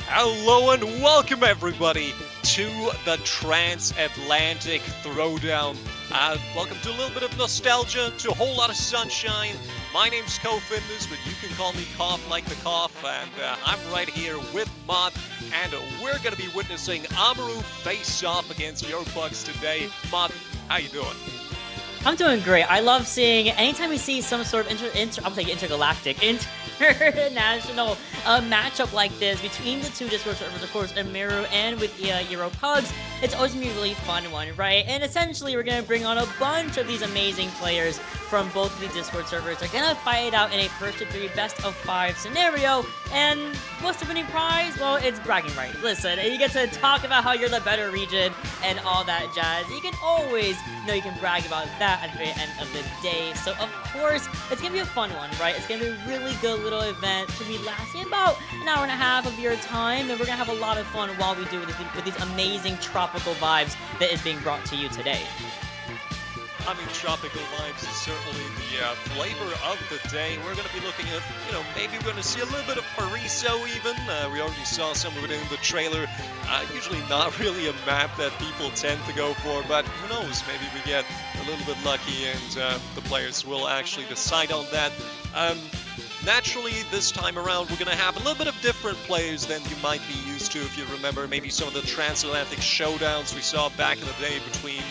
Hello and welcome everybody to the Transatlantic Throwdown. Welcome to a little bit of nostalgia, to a whole lot of sunshine. My name's Kofindus, but you can call me Cough like the Cough, and I'm right here with Mod, and we're going to be witnessing AMERU face off against your PUGS today. Mod, how you doing? I'm doing great. I love seeing anytime we see some sort of intergalactic, international matchup like this between the two Discord servers, of course, AMERU and with Euro PUGS. It's always gonna be a really fun one, right? And essentially, we're gonna bring on a bunch of these amazing players from both of the Discord servers. They're gonna fight it out in a first-to-3 best-of-5 scenario. And what's the winning prize? Well, it's bragging rights. Listen, you get to talk about how you're the better region and all that jazz. You can always know you can brag about that at the very end of the day. So, of course, it's gonna be a fun one, right? It's gonna be a really good little event. It's gonna be lasting about an hour and a half of your time, and we're gonna have a lot of fun while we do with these amazing tropical vibes that is being brought to you today. I mean, tropical vibes is certainly the flavor of the day. We're going to be looking at, maybe we're going to see a little bit of Pariso even. We already saw some of it in the trailer. Usually not really a map that people tend to go for, but who knows? Maybe we get a little bit lucky and the players will actually decide on that. Naturally, this time around, we're going to have a little bit of different players than you might be used to. If you remember maybe some of the transatlantic showdowns we saw back in the day between,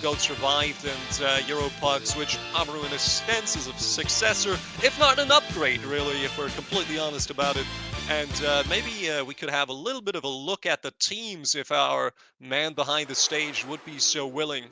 Goat Survived and Euro PUGS, which AMERU in a sense is a successor, if not an upgrade, really, if we're completely honest about it. And maybe we could have a little bit of a look at the teams if our man behind the stage would be so willing.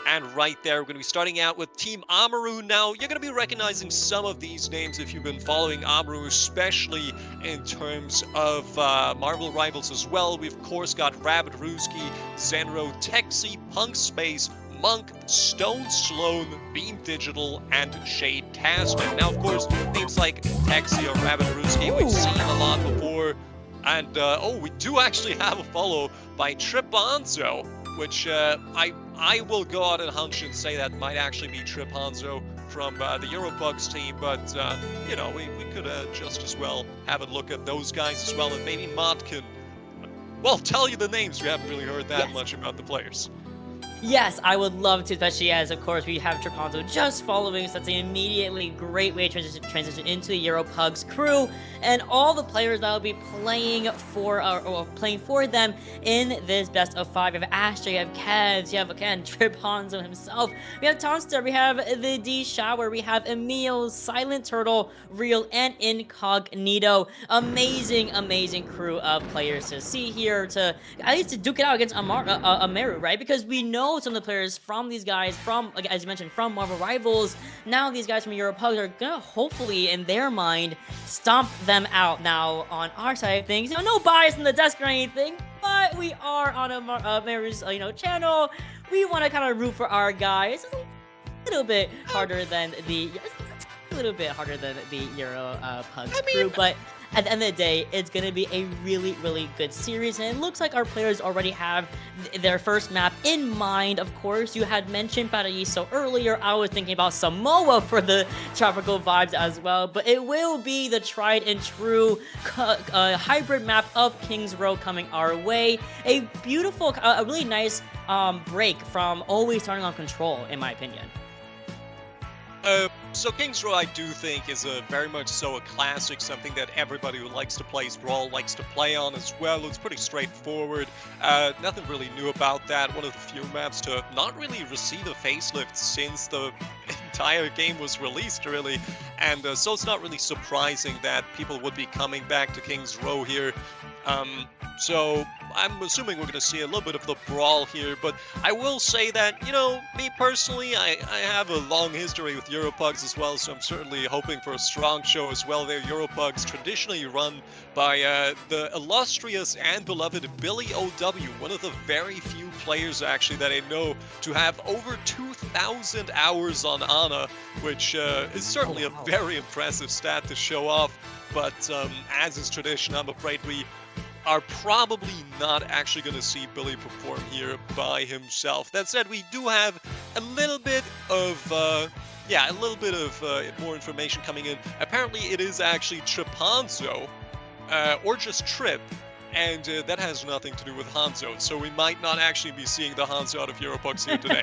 And right there, we're going to be starting out with Team AMERU. Now, you're going to be recognizing some of these names if you've been following AMERU, especially in terms of Marvel Rivals as well. We've, of course, got Rabbit Ruski, Zenro, Texi, Punk Space, Monk, Stone Sloan, Beam Digital, and Shade Tasman. Now, of course, names like Texi or Rabbit Ruski, we've seen a lot before. And, we do actually have a follow by Triponzo, which I will go out and hunch and say that might actually be Trip Hanzo from the Euro PUGS team, but, we could just as well have a look at those guys as well, and maybe Mod can, tell you the names. We haven't really heard that much about the players. Yes, I would love to, especially as, of course, we have Traponzo just following, so that's an immediately great way to transition into the Euro PUGS crew, and all the players that will be playing for them in this best of 5. You have Astra, you have Kevs, you have, again, Traponzo himself, we have Tonstar, we have the D-Shower, we have Emil, Silent Turtle, Real, and Incognito. Amazing, amazing crew of players to see here, to at least to duke it out against AMERU, right? Because we know know some of the players from these guys from, like as you mentioned, from Marvel Rivals. Now these guys from EuroPugs are gonna hopefully, in their mind, stomp them out. Now on our side of things, no bias in the desk or anything, but we are on AMERU's channel. We want to kind of root for our guys. It's a little bit harder than the Euro Pugs crew, but at the end of the day, it's going to be a really good series, and it looks like our players already have their first map in mind. Of course, you had mentioned Paraíso earlier. I was thinking about Samoa for the tropical vibes as well, but it will be the tried and true hybrid map of Kings Row coming our way. A beautiful, a really nice break from always starting on control, in my opinion. So Kings Row, I do think, is very much so a classic, something that everybody who likes to play Brawl likes to play on as well. It's pretty straightforward. Nothing really new about that. One of the few maps to not really receive a facelift since the entire game was released, really. And so it's not really surprising that people would be coming back to Kings Row here. So I'm assuming we're going to see a little bit of the brawl here, but I will say that, me personally, I have a long history with EuroPugs as well, so I'm certainly hoping for a strong show as well there. EuroPugs traditionally run by the illustrious and beloved Billy OW, one of the very few players actually that I know to have over 2,000 hours on Ana, which is certainly a very impressive stat to show off, but as is tradition, I'm afraid we are probably not actually going to see Billy perform here by himself. That said, we do have a little bit of, more information coming in. Apparently, it is actually Tripanzo, or just Trip, and that has nothing to do with Hanzo, so we might not actually be seeing the Hanzo out of EuroPugs here today.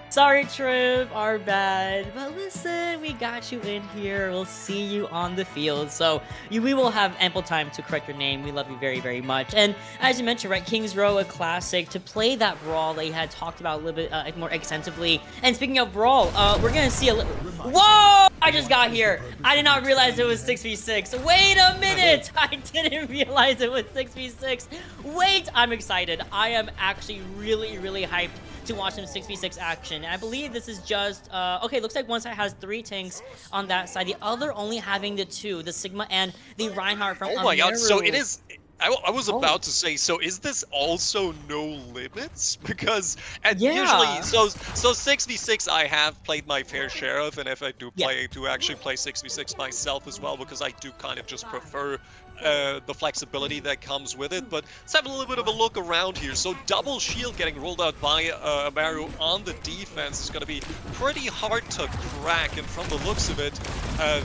Sorry, Triv, our bad. But listen, we got you in here. We'll see you on the field. So we will have ample time to correct your name. We love you very much. And as you mentioned, right, Kings Row, a classic. To play that Brawl that you had talked about a little bit more extensively. And speaking of Brawl, we're going to see a little... Whoa! I just got here. I did not realize it was 6v6. Wait a minute! I didn't realize it was 6v6. Wait! I'm excited. I am actually really hyped to watch some 6v6 action. And I believe this is just, okay, looks like one side has 3 tanks on that side, the other only having the 2, the Sigma and the Reinhardt from Oh my god, so it AMERU. is... I was about to say, so is this also no limits? Because, and usually, so 6v6 I have played my fair share of, and if I do play, I do actually play 6v6 myself as well, because I do kind of just prefer the flexibility that comes with it. But let's have a little bit of a look around here. So double shield getting rolled out by AMERU on the defense is going to be pretty hard to crack, and from the looks of it,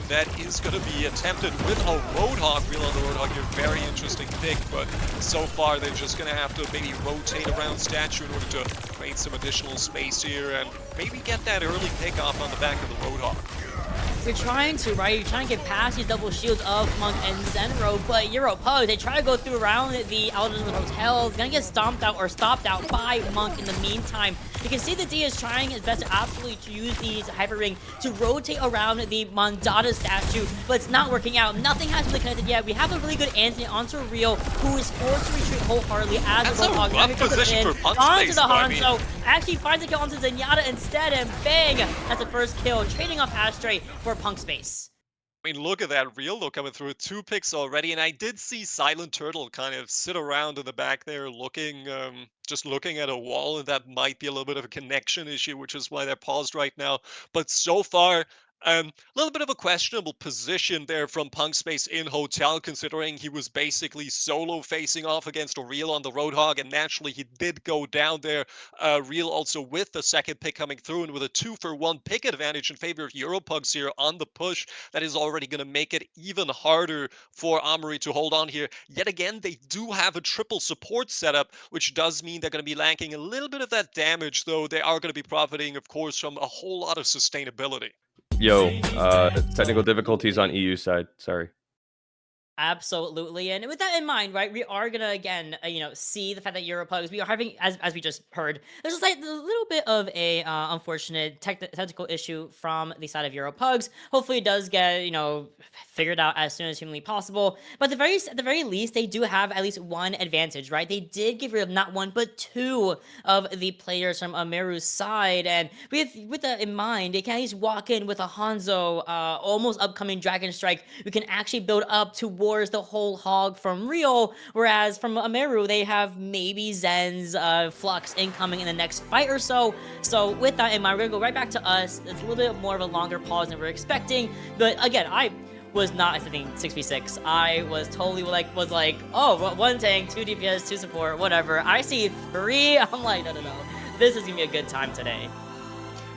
that is going to be attempted with a Roadhog. Reel on the Roadhog here, very interesting pick, but so far they're just going to have to maybe rotate around Statue in order to create some additional space here and maybe get that early pick off on the back of the Roadhog. You're trying to, right? You're trying to get past these double shields of Monk and Zenro, but EuroPugs, they try to go through around the Alderman Hotel. It's gonna get stomped out or stopped out by Monk in the meantime. You can see the D is trying his best to absolutely use these Hyper Ring to rotate around the Mondada statue, but it's not working out. Nothing has been connected yet. We have a really good Anthony onto Real, who is forced to retreat wholeheartedly as the Roadhog. That's a rough position for Punk onto Space, the Hanzo. Actually finds a kill onto Zenyatta instead, and bang! That's the first kill, trading off Astray for Punk Space. I mean, look at that Real though coming through with 2 picks already, and I did see Silent Turtle kind of sit around in the back there looking, just looking at a wall, and that might be a little bit of a connection issue, which is why they're paused right now. But so far, a little bit of a questionable position there from Punk Space in Hotel, considering he was basically solo facing off against a Real on the Roadhog, and naturally he did go down there. Real also with the second pick coming through, and with a 2-for-1 pick advantage in favor of EuroPugs here on the push, that is already going to make it even harder for AMERU to hold on here. Yet again, they do have a triple support setup, which does mean they're going to be lacking a little bit of that damage, though they are going to be profiting, of course, from a whole lot of sustainability. Yo, technical difficulties on EU side. Sorry. Absolutely, and with that in mind, right, we are gonna again, see the fact that Europugs, we are having, as we just heard, there's like a little bit of a unfortunate technical issue from the side of Europugs. Hopefully, it does get figured out as soon as humanly possible. But at the very least, they do have at least one advantage, right? They did get rid of not one but two of the players from AMERU's side, and with that in mind, they can at least walk in with a Hanzo, almost upcoming Dragon Strike. We can actually build up towards the whole hog from Rio, whereas from AMERU, they have maybe Zen's Flux incoming in the next fight or so. So with that in mind, we're gonna go right back to us. It's a little bit more of a longer pause than we are expecting, but again, I was not expecting 6v6. I was totally like, oh, one tank, 2 DPS, 2 support, whatever. I see 3. I'm like, no. This is gonna be a good time today.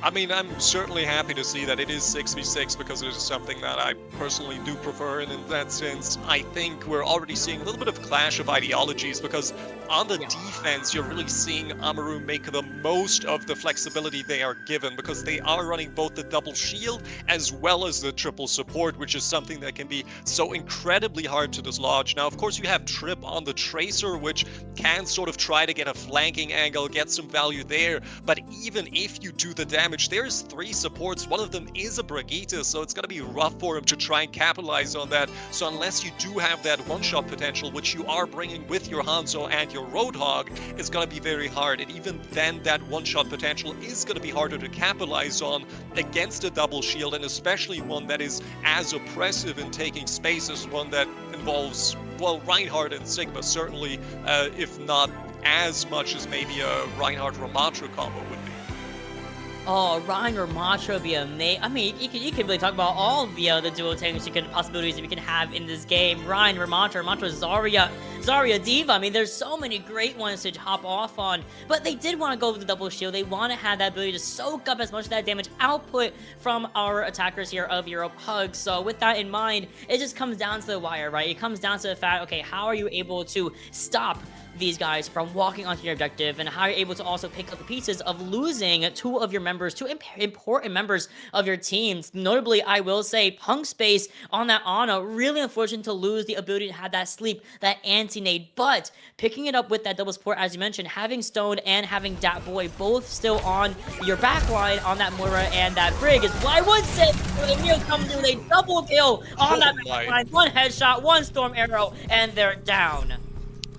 I mean, I'm certainly happy to see that it is 6v6 because it is something that I personally do prefer, and in that sense, I think we're already seeing a little bit of clash of ideologies because on the defense, you're really seeing AMERU make the most of the flexibility they are given because they are running both the double shield as well as the triple support, which is something that can be so incredibly hard to dislodge. Now, of course, you have Trip on the Tracer, which can sort of try to get a flanking angle, get some value there, but even if you do the damage, there's 3 supports. One of them is a Brigitte, so it's going to be rough for him to try and capitalize on that. So unless you do have that one-shot potential, which you are bringing with your Hanzo and your Roadhog, it's going to be very hard. And even then, that one-shot potential is going to be harder to capitalize on against a double shield, and especially one that is as oppressive in taking space as one that involves, well, Reinhardt and Sigma, certainly, if not as much as maybe a Reinhardt-Ramatra combo would be. Oh, Ryan or Matra would be amazing. I mean, you can really talk about all the duo tanks possibilities that we can have in this game. Ryan or Matra, Zarya, Diva. I mean, there's so many great ones to hop off on. But they did want to go with the double shield. They want to have that ability to soak up as much of that damage output from our attackers here of Europug. So with that in mind, it just comes down to the wire, right? It comes down to the fact, okay, how are you able to stop these guys from walking onto your objective, and how you're able to also pick up the pieces of losing 2 of your members, 2 important members of your teams. Notably, I will say, Punk Space on that Ana, really unfortunate to lose the ability to have that sleep, that anti-nade, but picking it up with that double support, as you mentioned, having Stone and having Dat Boy both still on your backline on that Moira and that Brig is what I would say when Emil comes in with a double kill on that backline, 1 headshot, 1 Storm Arrow, and they're down.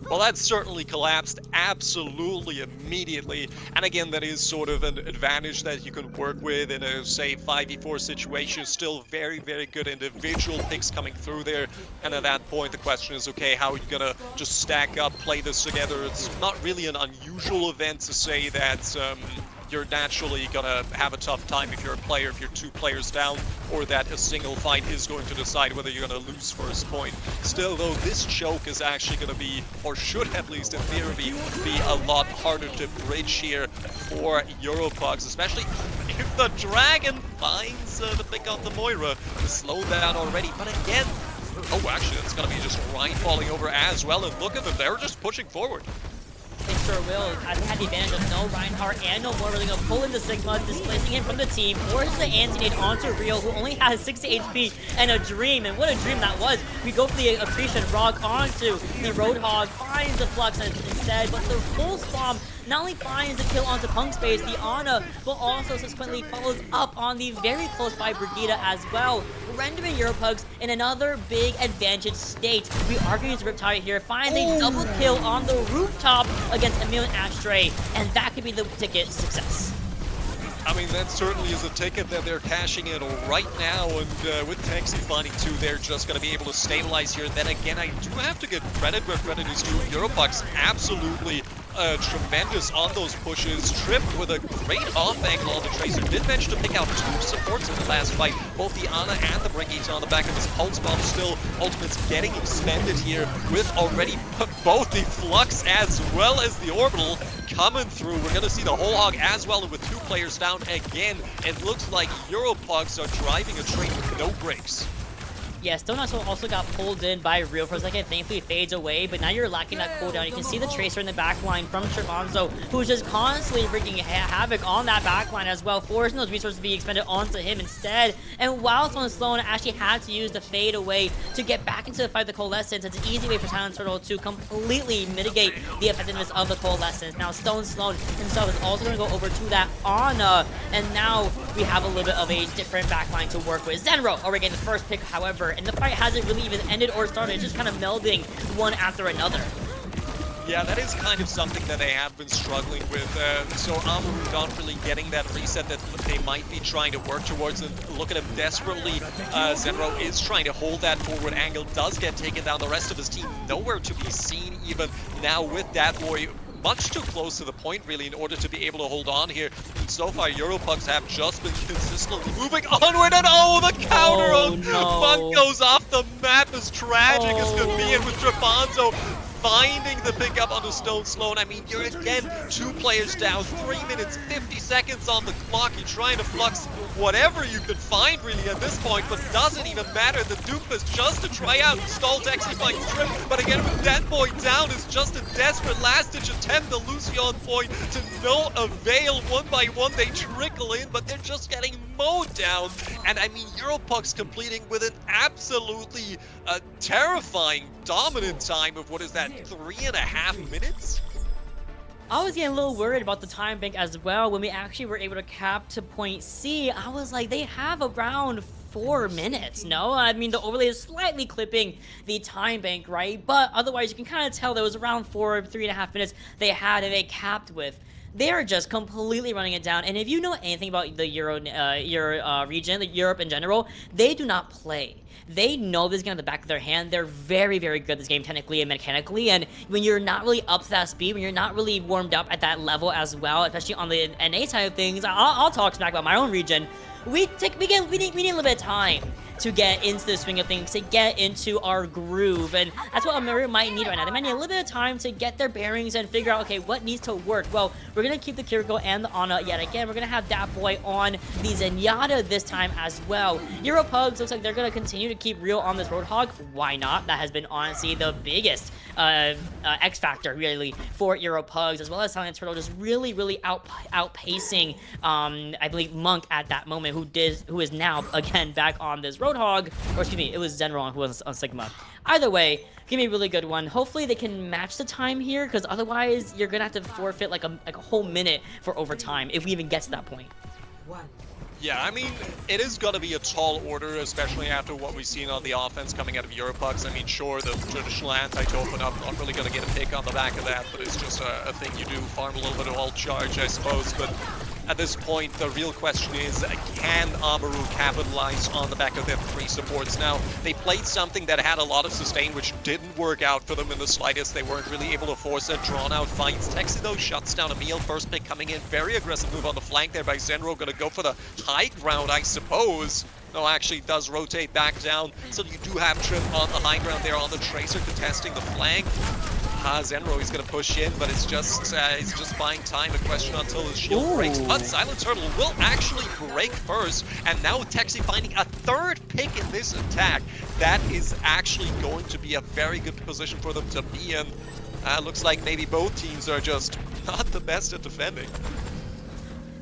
Well, that certainly collapsed absolutely immediately, and again, that is sort of an advantage that you can work with in a, say, 5v4 situation. Still very, very good individual picks coming through there, and at that point, the question is, okay, how are you gonna just stack up, play this together? It's not really an unusual event to say that you're naturally gonna have a tough time if you're a player, if you're 2 players down, or that a single fight is going to decide whether you're gonna lose first point. Still though, this choke is actually gonna be, or should at least in theory, be a lot harder to bridge here for Europugs, especially if the Dragon finds the pick on the Moira to slow down already. But again, oh actually, it's gonna be just Ryan falling over as well, and look at them, they're just pushing forward. They sure will. As they had the advantage of no Reinhardt and no more, really gonna pull into Sigma, displacing him from the team, forces the anti-nade onto Rio, who only has 60 HP and a dream, and what a dream that was. We go for the Accretion Rock onto the Roadhog, finds the Flux instead, but the full Bomb not only finds the kill onto Punk Space, the Ana, but also subsequently follows up on the very close by Brigitte as well, rendering Europugs in another big advantage state. We are going to use Riptide here, finds a double kill on the rooftop against Emil and Ashtray, and that could be the ticket to success. I mean, that certainly is a ticket that they're cashing in right now, and with Taxi finding 2, they're just going to be able to stabilize here. Then again, I do have to give credit where credit is due. Europugs absolutely tremendous on those pushes. Tripped with a great off angle on the Tracer. Did manage to pick out 2 supports in the last fight. Both the Ana and the Brigitte on the back of his Pulse Bomb. Still, Ultimate's getting expended here with already both the Flux as well as the Orbital coming through. We're going to see the whole hog as well, and with 2 players down again, it looks like Europugs are driving a train with no brakes. Yeah, Stone also got pulled in by Real for a second, thankfully fades away, but now you're lacking that cooldown. You can see the Tracer in the back line from Trevanzo, who's just constantly wreaking havoc on that back line as well, forcing those resources to be expended onto him instead. And while Sloan actually had to use the fade away to get back into the fight with the Coalescence, it's an easy way for Silent Turtle to completely mitigate the effectiveness of the Coalescence. Now Sloan himself is also going to go over to that Ana, and now we have a little bit of a different backline to work with. Zenro already getting the first pick, however, and the fight hasn't really even ended or started. It's just kind of melding one after another. Yeah, that is kind of something that they have been struggling with. So AMERU not really getting that reset that they might be trying to work towards. And look at him desperately. Zenro is trying to hold that forward angle, does get taken down. The rest of his team nowhere to be seen even now with that boy. Much too close to the point, really, in order to be able to hold on here. And so far, EuroPugs have just been consistently moving onward, and oh, the counter on Monk goes off the map as tragic as could be, and with Trevanzo finding the pickup on the Stone Sloan. I mean, you're again 2 players down, 3 minutes, 50 seconds on the clock. You're trying to flux whatever you could find, really, at this point, but doesn't even matter. The Doofus just to try out stall Texi fight Strip, but again, with that boy down, is just a desperate last-ditch attempt. The Lucian point to no avail. One by one, they trickle in, but they're just getting mowed down. And I mean, EuroPugs completing with an absolutely terrifying, dominant time of, what is that, 3.5 minutes? I was getting a little worried about the time bank as well. When we actually were able to cap to point C, I was like, they have around 4 minutes, no? I mean, the overlay is slightly clipping the time bank, right? But otherwise, you can kind of tell there was around 3.5 minutes they had and they capped with. They're just completely running it down. And if you know anything about the Euro region, Europe in general, they do not play. They know this game at the back of their hand. They're very, very good at this game technically and mechanically. And when you're not really up to that speed, when you're not really warmed up at that level as well, especially on the NA side of things, I'll talk smack about my own region. We need a little bit of time to get into the swing of things, to get into our groove, and that's what AMERU might need right now. They might need a little bit of time to get their bearings and figure out, okay, what needs to work. Well, we're gonna keep the Kiriko and the Ana yet again. We're gonna have that boy on the Zenyatta this time as well. EuroPugs looks like they're gonna continue to keep real on this Roadhog. Why not? That has been honestly the biggest X factor really for EuroPugs, as well as Silent Turtle just really outpacing I believe Monk at that moment, who is now again back on this Roadhog, or excuse me, it was Zenron who was on Sigma. Either way, give me a really good one. Hopefully they can match the time here, because otherwise you're gonna have to forfeit like a whole minute for overtime if we even get to that point. Yeah, I mean, it is going to be a tall order, especially after what we've seen on the offense coming out of EuroPugs. I mean, sure, the traditional anti-to open up, not really going to get a pick on the back of that, but it's just a thing you do, farm a little bit of ult charge, I suppose. But at this point, the real question is, can AMERU capitalize on the back of their 3 supports? Now, they played something that had a lot of sustain, which didn't work out for them in the slightest. They weren't really able to force a drawn-out fights. Texi, though, shuts down Emil. First pick coming in. Very aggressive move on the flank there by Zenro. Gonna go for the high ground, I suppose. No, actually does rotate back down. So you do have Trip on the high ground there on the Tracer contesting the flank. Zenro is going to push in, but it's just buying time, a question until his shield breaks. But Silent Turtle will actually break first, and now Texi finding a 3rd pick in this attack. That is actually going to be a very good position for them to be in. Looks like maybe both teams are just not the best at defending.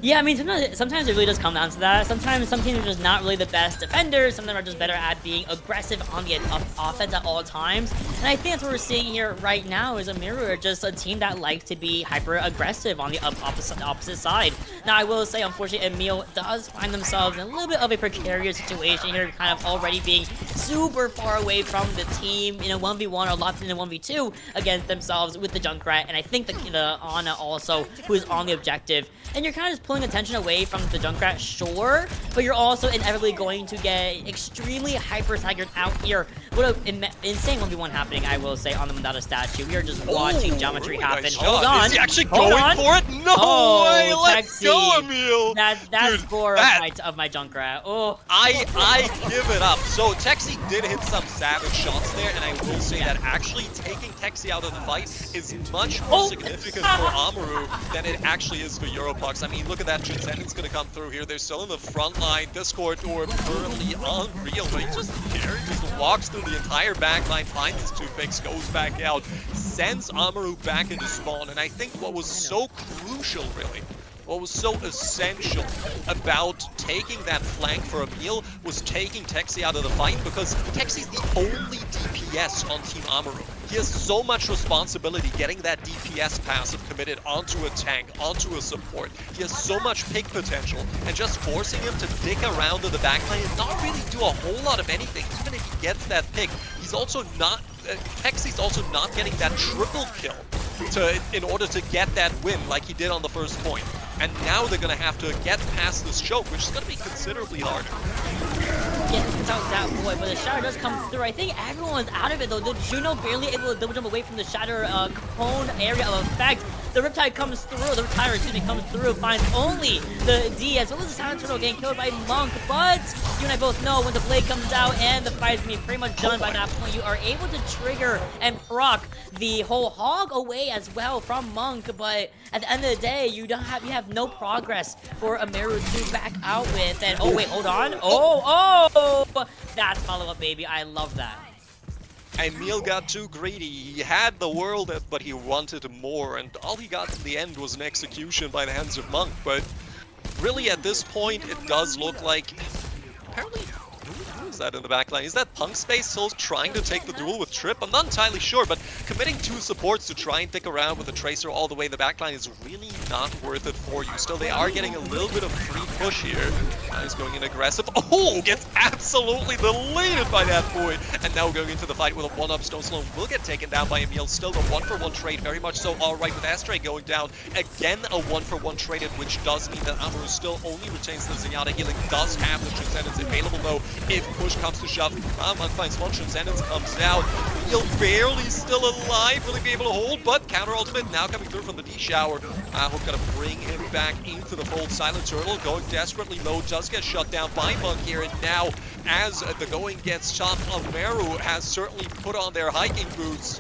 Yeah, I mean, sometimes it really does come down to that. Sometimes some teams are just not really the best defenders. Some of them are just better at being aggressive on the offense at all times. And I think that's what we're seeing here right now is AMERU are just a team that likes to be hyper-aggressive on the opposite side. Now, I will say, unfortunately, Emil does find themselves in a little bit of a precarious situation here, kind of already being super far away from the team in a 1v1 or locked in a 1v2 against themselves with the Junkrat. And I think the Ana also, who is on the objective. And you're kind of just pulling attention away from the Junkrat, sure, but you're also inevitably going to get extremely hyper-staggered out here. What an insane 1v1 happening, I will say, on the Mandata statue. We are just watching geometry happen. Nice Hold on. Is he actually going for it? No way! Let's go, Emil! That's Dude, score of my Junkrat. Oh. I give it up. So Texi did hit some savage shots there, and I will say that actually taking Texi out of the fight is much more significant for AMERU than it actually is for EuroPugs. I mean, look at of that Transcendence gonna come through here. They're still in the front line. Discord Orb currently unreal, but he just walks through the entire back line, finds his 2 picks, goes back out, sends AMERU back into spawn. And I think what was so crucial, really, what was so essential about taking that flank for Emil was taking Texi out of the fight, because Texi's the only DPS on Team AMERU. He has so much responsibility getting that DPS passive committed onto a tank, onto a support. He has so much pick potential, and just forcing him to dick around in the backline and not really do a whole lot of anything, even if he gets that pick. He's also not, Texi's also not getting that triple kill in order to get that win like he did on the first point. And now they're going to have to get past this choke, which is going to be considerably harder. Yeah, it's out that boy, but the shatter does come through. I think everyone's out of it though. The Juno barely able to double jump away from the shatter cone area of effect. The Riptide comes through, the Riptide, excuse me, comes through, finds only the D, as well as the Silent Turtle getting killed by Monk. But you and I both know when the blade comes out and the fight is going to be pretty much done by that point, you are able to trigger and proc the whole hog away as well from Monk. But at the end of the day, you have no progress for AMERU to back out with. And oh wait, hold on. Oh, that's follow-up, baby. I love that. Emil got too greedy. He had the world, but he wanted more, and all he got to the end was an execution by the hands of Monk. But really, at this point, it does look like... Apparently, who is that in the backline? Is that Punk Space still trying to take the duel with Trip? I'm not entirely sure, but committing 2 supports to try and dick around with a Tracer all the way in the backline is really not worth it for you. Still, they are getting a little bit of free push here. He's going in aggressive. Oh, gets absolutely deleted by that boy. And now going into the fight with a 1-up. Stone Sloan will get taken down by Emil. Still the 1-for-1 trade, very much so alright with Astray going down. Again, a 1-for-1 traded, which does mean that AMERU still only retains the Zenyatta healing. Does have the Transcendence available though, if push comes to shove. Monk finds one, Transcendence comes out. Emil barely still alive, really be able to hold, but counter ultimate now coming through from the D-Shower. Hook gonna bring him back into the fold. Silent Turtle going desperately low, does get shut down by Monk here, and now as the going gets tough, AMERU has certainly put on their hiking boots.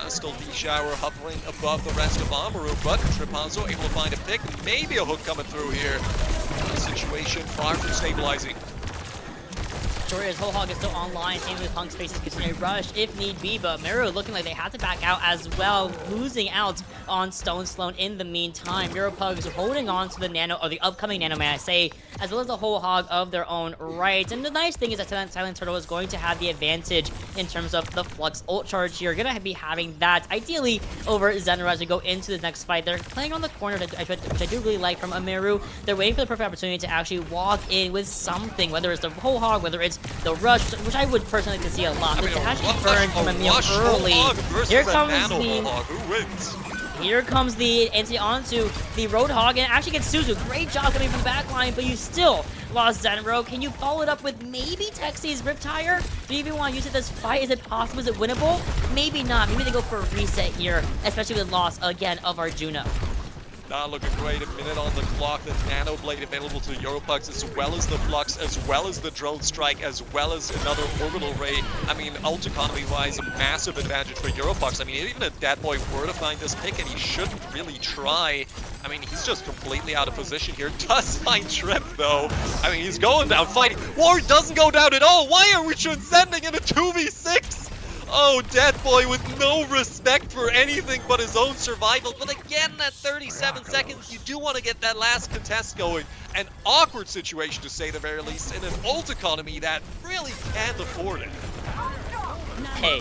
Still D-Shower hovering above the rest of AMERU, but Tripanzo able to find a pick, maybe a hook coming through here. Situation far from stabilizing. His whole hog is still online, same with Punk Spaces gets a rush if need be, but AMERU looking like they have to back out as well, losing out on Stone Sloan in the meantime. PUGS holding on to the Nano, or the upcoming Nano, may I say, as well as the whole hog of their own right. And the nice thing is that Silent Turtle is going to have the advantage in terms of the Flux ult charge here. Gonna be having that, ideally, over Zenra as we go into the next fight. They're playing on the corner, which I do really like from AMERU. They're waiting for the perfect opportunity to actually walk in with something, whether it's the whole hog, whether it's the rush, which I would personally like to see a lot. But to actually burn from Emil early. Here comes the anti onto the Roadhog, and it actually gets Suzu. Great job coming from the back line, but you still lost Zenro. Can you follow it up with maybe Texi's Riptire? Do you even want to use it this fight? Is it possible? Is it winnable? Maybe not. Maybe they go for a reset here, especially with loss again of our Juno. Not looking great. A minute on the clock. The Nano Blade available to PUGS, as well as the Flux, as well as the Drone Strike, as well as another Orbital Ray. I mean, ult economy-wise, a massive advantage for PUGS. I mean, even if Dead Boy were to find this pick, and he shouldn't really try, I mean, he's just completely out of position here. Does find Trip, though. I mean, he's going down fighting. War doesn't go down at all. Why are we transcending in a 2v6? Oh, Dead Boy with no respect for anything but his own survival. But again, at 37 seconds, you do want to get that last contest going. An awkward situation, to say the very least, in an ult economy that really can't afford it. Hey,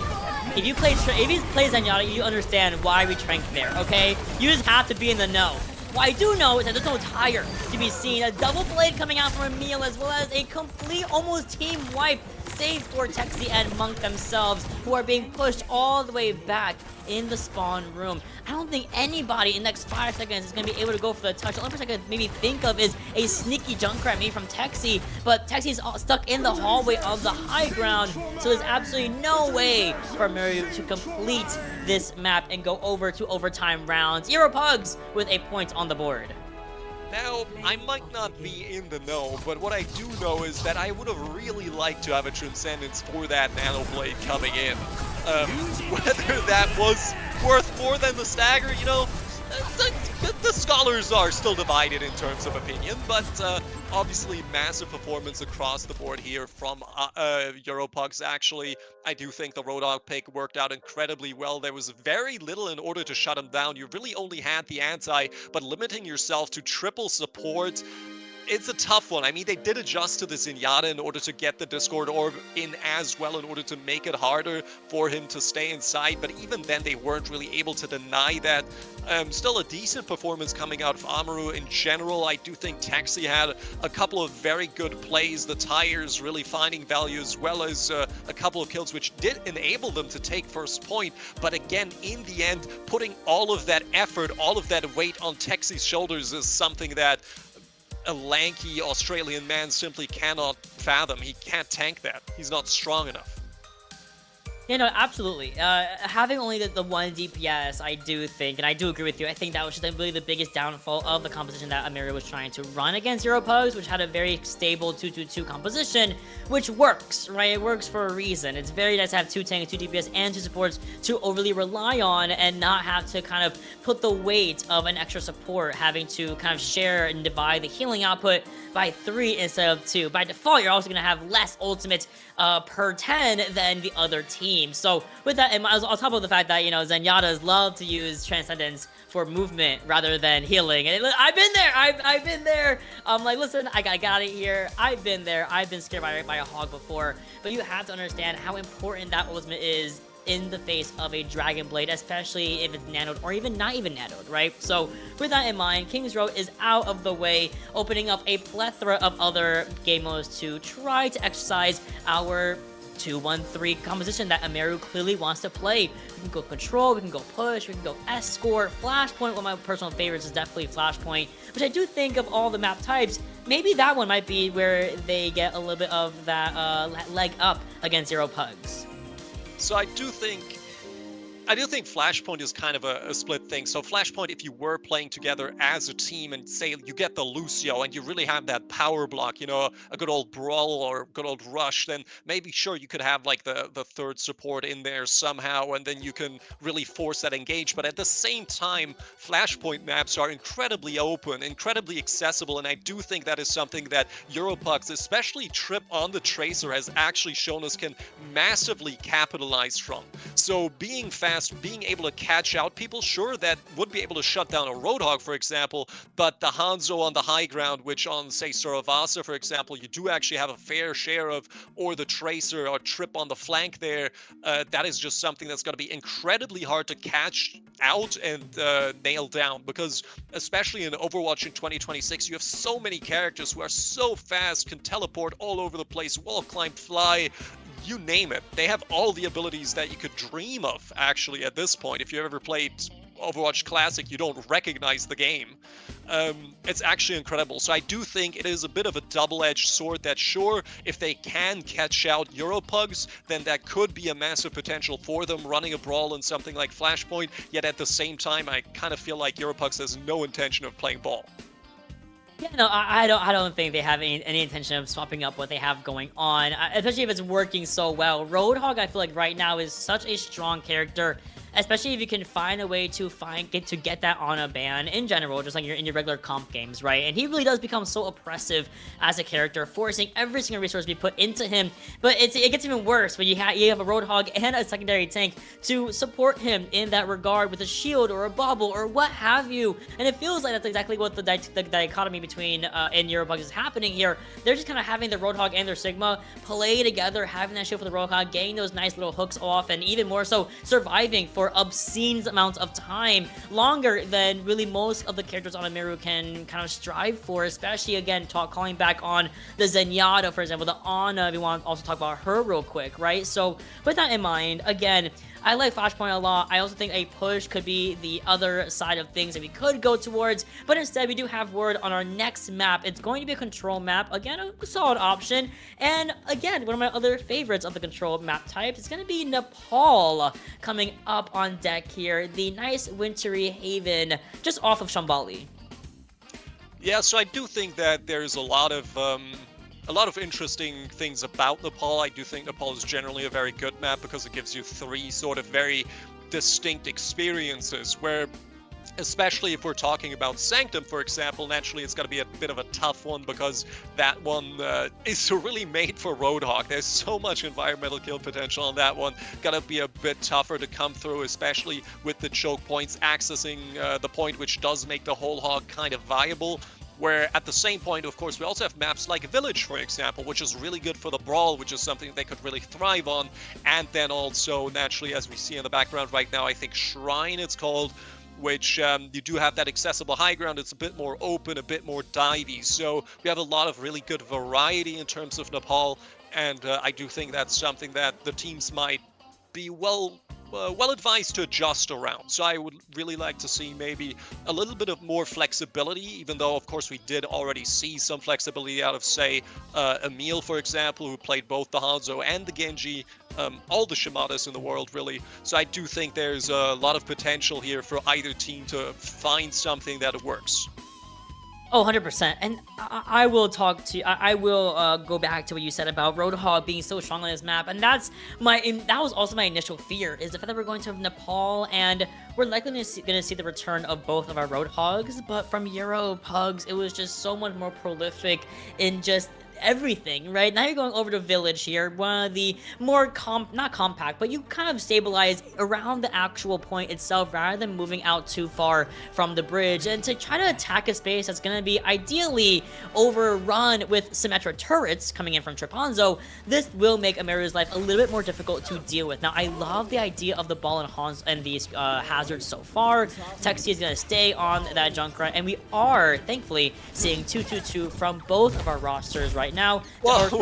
if you play Zenyatta, you understand why we trank there, okay? You just have to be in the know. What I do know is that there's no tire to be seen. A double blade coming out from Emil, as well as a complete, almost team wipe, save for Texi and Monk themselves, who are being pushed all the way back in the spawn room. I don't think anybody in the next 5 seconds is going to be able to go for the touch. The only person I could maybe think of is a sneaky Junkrat maybe from Texi, but Texi's stuck in the hallway of the high ground, so there's absolutely no way for AMERU to complete this map and go over to overtime rounds. PUGS with a point on the board. Now, I might not be in the know, but what I do know is that I would have really liked to have a Transcendence for that Nano Blade coming in. Whether that was worth more than the stagger, you know, The scholars are still divided in terms of opinion, but obviously massive performance across the board here from Europugs. Actually, I do think the Roadhog pick worked out incredibly well. There was very little in order to shut him down. You really only had the anti, but limiting yourself to triple support, it's a tough one. I mean, they did adjust to the Zenyatta in order to get the Discord Orb in as well, in order to make it harder for him to stay inside, but even then they weren't really able to deny that. Still a decent performance coming out of AMERU in general. I do think Taxi had a couple of very good plays, the tires really finding value, as well as a couple of kills which did enable them to take first point. But again, in the end, putting all of that effort, all of that weight on Taxi's shoulders is something that a lanky Australian man simply cannot fathom. He can't tank that. He's not strong enough. Yeah, no, absolutely. Having only the one DPS, I do think, and I do agree with you, I think that was just really the biggest downfall of the composition that AMERU was trying to run against Europugs, which had a very stable 2-2-2 composition, which works, right? It works for a reason. It's very nice to have 2 tanks, 2 DPS, and 2 supports to overly rely on and not have to kind of put the weight of an extra support having to kind of share and divide the healing output by 3 instead of 2. By default, you're also going to have less ultimates per 10 than the other team. So with that, and on top of the fact that, you know, Zenyatta's love to use Transcendence for movement rather than healing. And I've been there. I've been there. I'm like, listen, I got it here. I've been there. I've been scared by a hog before. But you have to understand how important that ultimate is in the face of a Dragon Blade, especially if it's nanoed or even not even nanoed, right? So with that in mind, King's Road is out of the way, opening up a plethora of other game modes to try to exercise our 2-1-3 composition that AMERU clearly wants to play. We can go control, we can go push, we can go escort, flashpoint. One of my personal favorites is definitely flashpoint, which I do think of all the map types, maybe that one might be where they get a little bit of that leg up against Europugs. So I do think Flashpoint is kind of a split thing. So Flashpoint, if you were playing together as a team and say you get the Lucio and you really have that power block, you know, a good old Brawl or good old Rush, then maybe sure you could have like the third support in there somehow, and then you can really force that engage. But at the same time, Flashpoint maps are incredibly open, incredibly accessible, and I do think that is something that Europugs, especially Trip on the Tracer, has actually shown us can massively capitalize from. So being fast, being able to catch out people, sure, that would be able to shut down a Roadhog, for example, but the Hanzo on the high ground, which on, say, Saravasa, for example, you do actually have a fair share of, or the Tracer or Trip on the flank there, that is just something that's going to be incredibly hard to catch out and nail down, because especially in Overwatch in 2026, you have so many characters who are so fast, can teleport all over the place, wall climb, fly, you name it. They have all the abilities that you could dream of, actually, at this point. If you've ever played Overwatch Classic, you don't recognize the game. It's actually incredible. So I do think it is a bit of a double-edged sword that, sure, if they can catch out Europugs, then that could be a massive potential for them running a Brawl in something like Flashpoint, yet at the same time, I kind of feel like Europugs has no intention of playing ball. Yeah, no, I don't think they have any intention of swapping up what they have going on, especially if it's working so well. Roadhog, I feel like right now is such a strong character, especially if you can find a way to get that on a ban in general, just like you're in your regular comp games, right? And he really does become so oppressive as a character, forcing every single resource to be put into him. But it gets even worse when you have a Roadhog and a secondary tank to support him in that regard with a shield or a bubble or what have you. And it feels like that's exactly what the dichotomy between in Eurobugs is happening here. They're just kind of having the Roadhog and their Sigma play together, having that shield for the Roadhog, getting those nice little hooks off, and even more so surviving for obscene amounts of time, longer than really most of the characters on AMERU can kind of strive for, especially, again, calling back on the Zenyatta, for example, the Ana, if you want to also talk about her real quick, right? So with that in mind, again, I like Flashpoint a lot. I also think a push could be the other side of things that we could go towards, but instead we do have word on our next map. It's going to be a control map. Again, a solid option. And again, one of my other favorites of the control map types is going to be Nepal coming up on deck here. The nice wintry haven just off of Shambali. Yeah, so I do think that there's a lot of interesting things about Nepal. I do think Nepal is generally a very good map because it gives you 3 sort of very distinct experiences, where especially if we're talking about Sanctum, for example. Naturally, it's going to be a bit of a tough one because that one is really made for Roadhog. There's so much environmental kill potential on that one. Gonna be a bit tougher to come through, especially with the choke points accessing the point, which does make the whole hog kind of viable. Where at the same point, of course, we also have maps like Village, for example, which is really good for the Brawl, which is something they could really thrive on. And then also, naturally, as we see in the background right now, I think Shrine it's called, which you do have that accessible high ground. It's a bit more open, a bit more divey. So we have a lot of really good variety in terms of Nepal. And I do think that's something that the teams might be well advised to adjust around. So I would really like to see maybe a little bit of more flexibility, even though of course we did already see some flexibility out of, say, Emil, for example, who played both the Hanzo and the Genji, all the Shimadas in the world, really. So I do think there's a lot of potential here for either team to find something that works. Oh, 100%. And I will talk to I will go back to what you said about Roadhog being so strong on this map, and that was also my initial fear, is the fact that we're going to Nepal, and we're likely going to see the return of both of our Roadhogs. But from Euro Pugs, it was just so much more prolific in just everything, right? Now you're going over to Village here, one of the more not compact, but you kind of stabilize around the actual point itself rather than moving out too far from the bridge, and to try to attack a space that's going to be ideally overrun with Symmetra turrets coming in from Trepanzo. This will make AMERU's life a little bit more difficult to deal with. Now, I love the idea of the ball and Hans and these hazards so far. Texi is going to stay on that Junkrat, and we are thankfully seeing 2-2-2 from both of our rosters right now. Not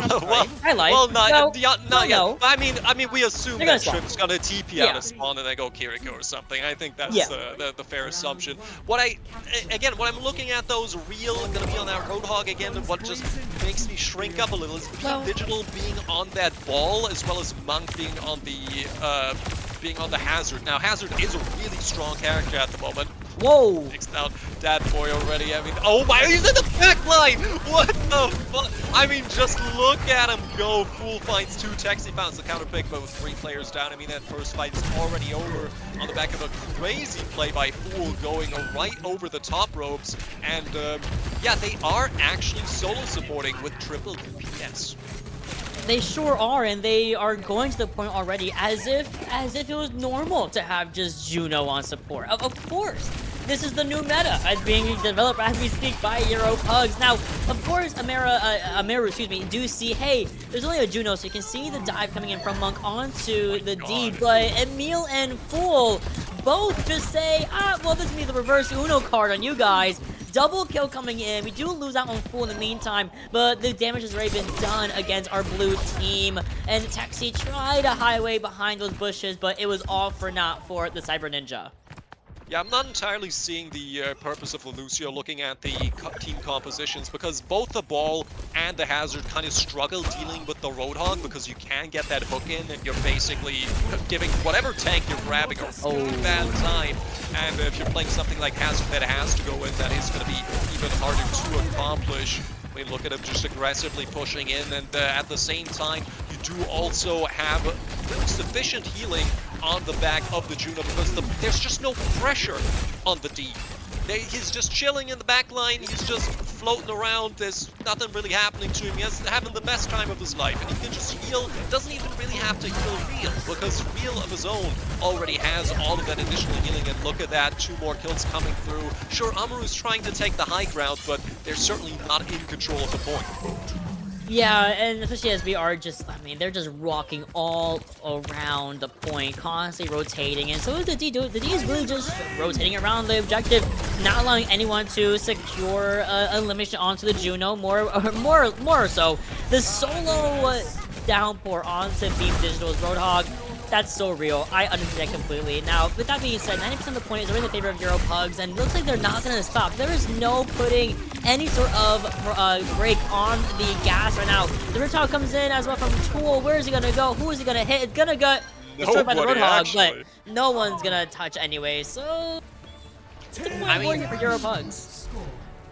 yet. No. I mean, we assume that Trip's gonna TP out of spawn and then go Kiriko or something. I think that's the fair assumption. What I'm looking at, though, is Real gonna be on that Roadhog again, and what just makes me shrink up a little is Digital being on that ball, as well as Monk being on the Hazard. Now, Hazard is a really strong character at the moment. Whoa! Takes out that boy already. I mean, oh my, he's in the back line! What the fuck? I mean, just look at him go. Fool finds 2 techs. He finds the counter pick, but with 3 players down. I mean, that first fight is already over on the back of a crazy play by Fool going right over the top ropes. And yeah, they are actually solo supporting with triple DPS. They sure are, and they are going to the point already as if it was normal to have just Juno on support. Of course, this is the new meta as being developed as we speak by Euro Pugs. Now, of course, AMERU, do see, hey, there's only a Juno, so you can see the dive coming in from Monk onto the D, but Emil and Fool both just say, well, this will be the reverse Uno card on you guys. Double kill coming in. We do lose out on Fool in the meantime, but the damage has already been done against our blue team. And Texi tried a highway behind those bushes, but it was all for naught for the Cyber Ninja. Yeah, I'm not entirely seeing the purpose of Lucio looking at the team compositions, because both the ball and the hazard kind of struggle dealing with the Roadhog, because you can get that hook in and you're basically giving whatever tank you're grabbing a really bad time. And if you're playing something like Hazard that has to go in, that is going to be even harder to accomplish. I mean, look at him just aggressively pushing in, and at the same time, you do also have sufficient healing on the back of the Juno, because there's just no pressure on the D. He's just chilling in the back line, he's just floating around, there's nothing really happening to him, he's having the best time of his life, and he can just heal, doesn't even really have to heal Real, because Real of his own already has all of that additional healing, and look at that, 2 more kills coming through. Sure, AMERU's trying to take the high ground, but they're certainly not in control of the point. Yeah, and especially as we are just, I mean, they're just rocking all around the point, constantly rotating, and so is the D. The D is really just rotating around the objective, not allowing anyone to secure elimination onto the Juno, more so. The solo downpour onto Beam Digital's Roadhog, that's so real. I understand completely. Now, with that being said, 90% of the point is already in favor of Euro Pugs, and it looks like they're not going to stop. There is no putting any sort of brake on the gas right now. The Roadhog comes in as well from Tool. Where is he going to go? Who is he going to hit? It's going to get destroyed by the Roadhog, but no one's going to touch anyway, so it's a point for Euro Pugs.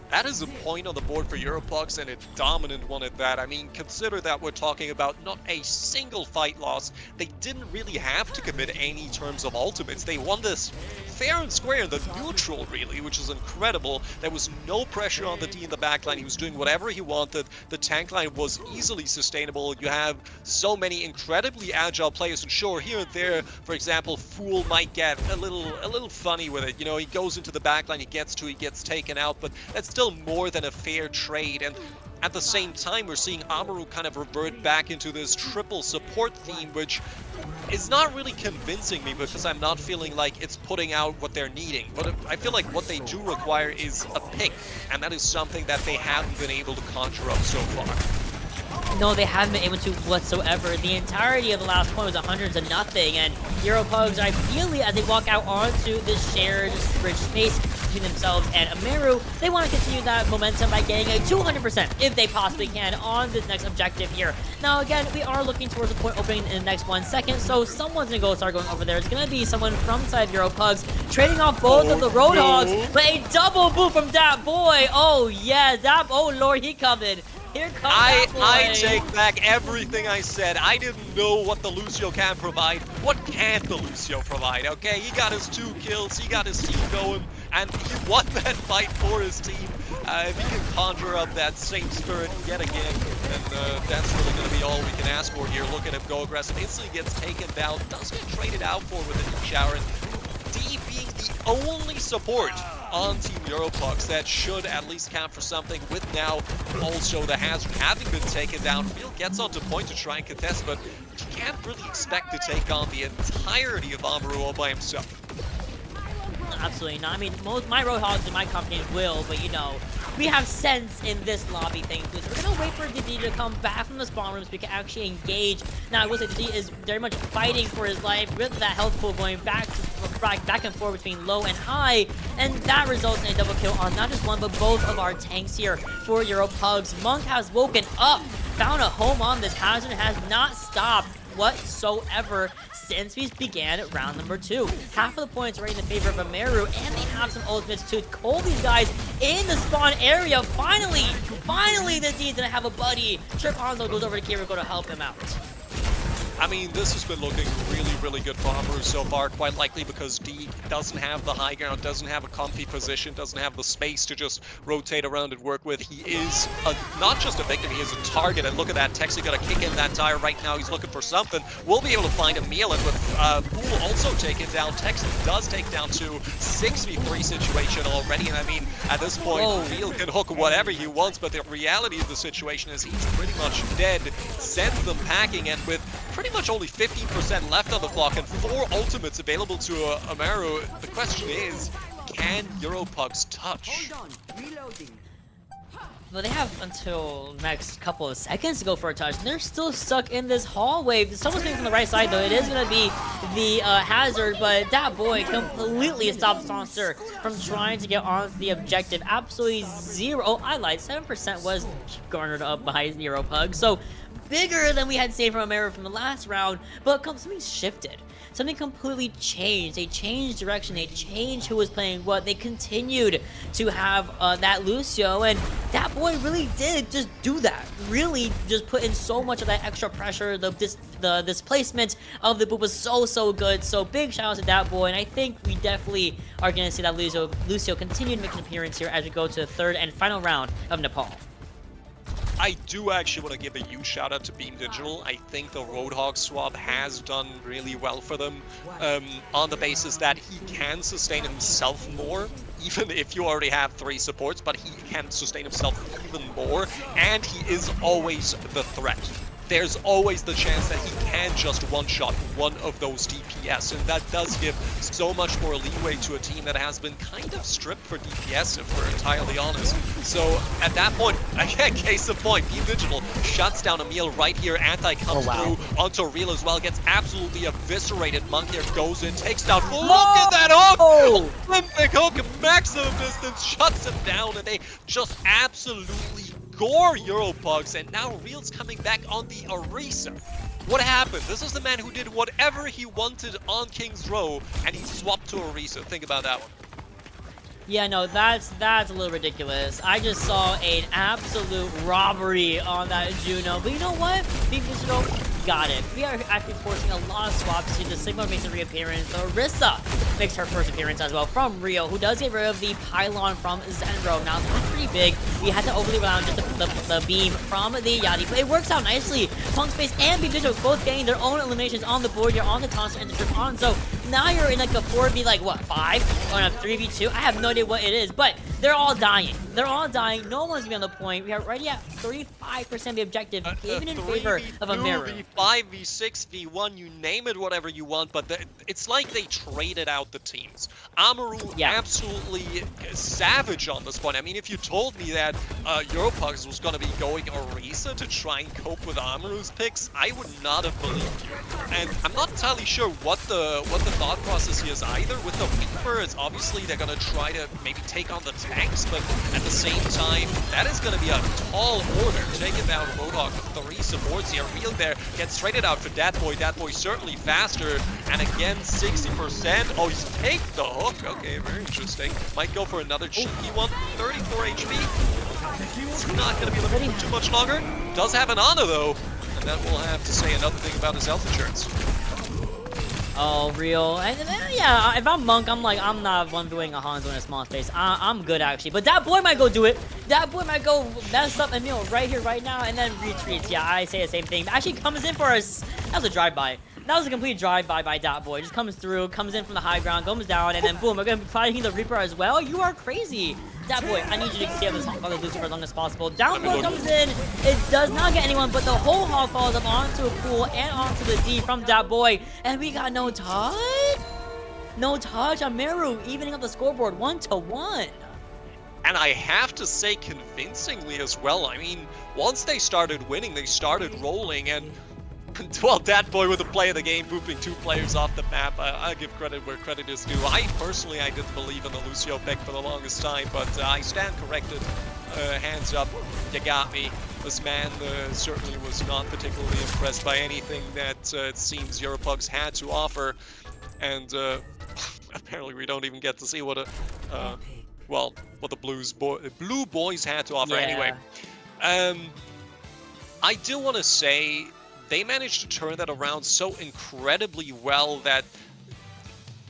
That is a point on the board for Europucks, and a dominant one at that. I mean, consider that we're talking about not a single fight loss. They didn't really have to commit any terms of ultimates. They won this fair and square in the neutral, really, which is incredible. There was no pressure on the D in the backline. He was doing whatever he wanted. The tank line was easily sustainable. You have so many incredibly agile players, and sure, here and there, for example, Fool might get a little funny with it. You know, he goes into the backline, he gets taken out, but that's still more than a fair trade. And at the same time, we're seeing AMERU kind of revert back into this triple support theme, which is not really convincing me because I'm not feeling like it's putting out what they're needing. But I feel like what they do require is a pick, and that is something that they haven't been able to conjure up so far. No, they haven't been able to whatsoever. The entirety of the last point was 100-0, and Europugs, ideally, as they walk out onto this shared bridge space between themselves and AMERU, they want to continue that momentum by getting a 200%, if they possibly can, on this next objective here. Now, again, we are looking towards the point opening in the next 1 second, so someone's going to start going over there. It's going to be someone from side of Europugs, trading off both of the Roadhogs, but a double boot from that boy. Oh, yeah, oh, Lord, he coming. Here comes that boy. I take back everything I said. I didn't know what the Lucio can provide. What can't the Lucio provide, okay? He got his 2 kills, he got his team going, and he won that fight for his team. If he can conjure up that same spirit yet again, then that's really going to be all we can ask for here. Look at him go aggressive, instantly gets taken down, does get traded out for with a deep shower, and D being the only support on Team Europucks that should at least count for something, with now also the Hazard having been taken down. Field gets onto point to try and contest, but you can't really expect to take on the entirety of AMERU all by himself. Absolutely not. I mean, my Roadhogs and my companies will, but you know, we have sense in this lobby thing too. So we're gonna wait for D to come back from the spawn room so we can actually engage. Now, I will say D is very much fighting for his life with that health pool going back and forth between low and high, and that results in a double kill on not just one but both of our tanks here for Europugs. Monk has woken up, found a home on this Hazard, has not stopped whatsoever since we began round number 2. Half of the points are in the favor of AMERU, and they have some ultimates to hold these guys in the spawn area. Finally, the D's gonna have a buddy. Trip Hanzo goes over to Kirigo to help him out. I mean, this has been looking really good for AMERU so far, quite likely because D doesn't have the high ground, doesn't have a comfy position, doesn't have the space to just rotate around and work with. He is not just a victim, he is a target, and look at that, Texi got to kick in that tire right now. He's looking for something. We'll be able to find a meal, and with Fool also taken down, Texi does take down 2, 6v3 situation already, and I mean, at this point, Field can hook whatever he wants, but the reality of the situation is he's pretty much dead, sends them packing, and with pretty much only 15% left on the clock and 4 ultimates available to AMERU, the question is, can Europucks touch? Well, they have until next couple of seconds to go for a touch, and they're still stuck in this hallway. Someone's coming from the right side, though. It is going to be the Hazard, but that boy completely stops Monster from trying to get on the objective. Absolutely 0. Oh, I lied. 7% was garnered up by Europug, so bigger than we had seen from AMERU from the last round, but something shifted. Something completely changed. They changed direction. They changed who was playing what. They continued to have that Lucio, and that boy really did just do that. Really just put in so much of that extra pressure. The displacement of the boot was so good. So big shout out to that boy, and I think we definitely are going to see that Lucio continue to make an appearance here as we go to the 3rd and final round of Nepal. I do actually want to give a huge shout out to Beam Digital. I think the Roadhog swap has done really well for them on the basis that he can sustain himself more, even if you already have 3 supports, but he can sustain himself even more, and he is always the threat. There's always the chance that he can just one-shot one of those DPS, and that does give so much more leeway to a team that has been kind of stripped for DPS, if we're entirely honest. So at that point, again, case in point, Beam Digital shuts down Emil right here. Anti comes through onto Real as well, gets absolutely eviscerated. Monk here goes in, takes down. Look at that hook! Olympic hook, maximum distance, shuts him down, and they just absolutely gore Europugs, and now Real's coming back on the Orisa. What happened? This is the man who did whatever he wanted on King's Row, and he swapped to Orisa. Think about that one. Yeah, no, that's a little ridiculous. I just saw an absolute robbery on that Juno. But you know what? Being digital, got it. We are actually forcing a lot of swaps here. The Sigma makes a reappearance. Orisa makes her first appearance as well from Rio, who does get rid of the pylon from Zenro. Now, that's pretty big. We had to overly rely on just the beam from the Yachty, but it works out nicely. Punk Space and Beam Digital both getting their own eliminations on the board. You're on the Tonsor and the Trip on, so now you're in like a 4v, like what, 5? Or a 3v2? I have no idea what it is, but they're all dying. They're all dying. No one's gonna be on the point. We are already at 35% the objective, even in favor of AMERU. V5, V6, V1, you name it, whatever you want, but it's like they traded out the teams. AMERU absolutely savage on this point. I mean, if you told me that EuroPugs was going to be going Orisa to try and cope with AMERU's picks, I would not have believed you. And I'm not entirely sure what the thought process here is either. With the Reaper, it's obviously they're going to try to maybe take on the tanks, but at the same time, that is going to be a tall order. Taking down Roadhog with 3 supports here. Real there gets traded out for Dat Boy. Dat Boy certainly faster, and again 60%. Oh, he's take the hook. Okay, very interesting. Might go for another cheeky one. 34 HP. It's not going to be looking for too much longer. Does have an Ana though, and that will have to say another thing about his health insurance. Oh, real. And yeah, if I'm Monk, I'm not one doing a Hanzo in a small space. I'm good, actually. But that boy might go do it. That boy might go mess up Emil right here, right now, and then retreats. Yeah, I say the same thing. Actually comes in for us. That was a drive-by. That was a complete drive-by by Dat Boy. Just comes through, comes in from the high ground, comes down, and then boom, we're going to be fighting the Reaper as well. You are crazy. Dat Boy, I need you to stay on the Lucifer as long as possible. Downpour comes in. It does not get anyone, but the whole hog falls up onto a pool and onto the D from Dat Boy. And we got no touch? No touch. AMERU evening up the scoreboard 1-1. And I have to say convincingly as well. I mean, once they started winning, they started rolling, and well, Dat Boy with the play of the game, booping 2 players off the map. I give credit where credit is due. I didn't believe in the Lucio pick for the longest time, but I stand corrected. Hands up, you got me. This man certainly was not particularly impressed by anything that it seems EuroPugs had to offer. And apparently we don't even get to see what what the Blue Boys had to offer anyway. I do want to say they managed to turn that around so incredibly well that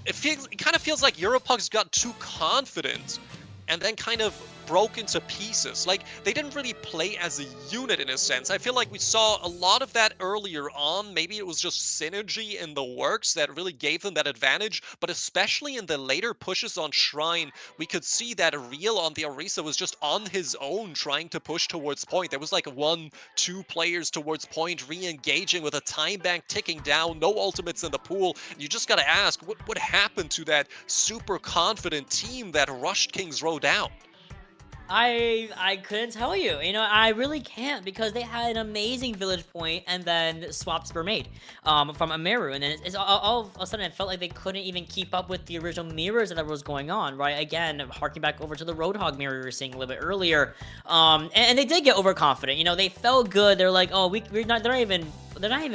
it kind of feels like EuroPugs got too confident and then kind of broke into pieces. Like, they didn't really play as a unit in a sense. I feel like we saw a lot of that earlier on. Maybe it was just synergy in the works that really gave them that advantage, but especially in the later pushes on Shrine, we could see that Real on the Orisa was just on his own trying to push towards point. There was like 1-2 players towards point, re-engaging with a time bank ticking down, no ultimates in the pool. You just gotta ask, what happened to that super confident team that rushed King's Row down? I couldn't tell you. You know, I really can't, because they had an amazing village point and then swaps were made from AMERU, and then it's all of a sudden it felt like they couldn't even keep up with the original mirrors that was going on, right? Again, harking back over to the Roadhog mirror we were seeing a little bit earlier, and they did get overconfident. You know, they felt good. They're like, oh, they're not even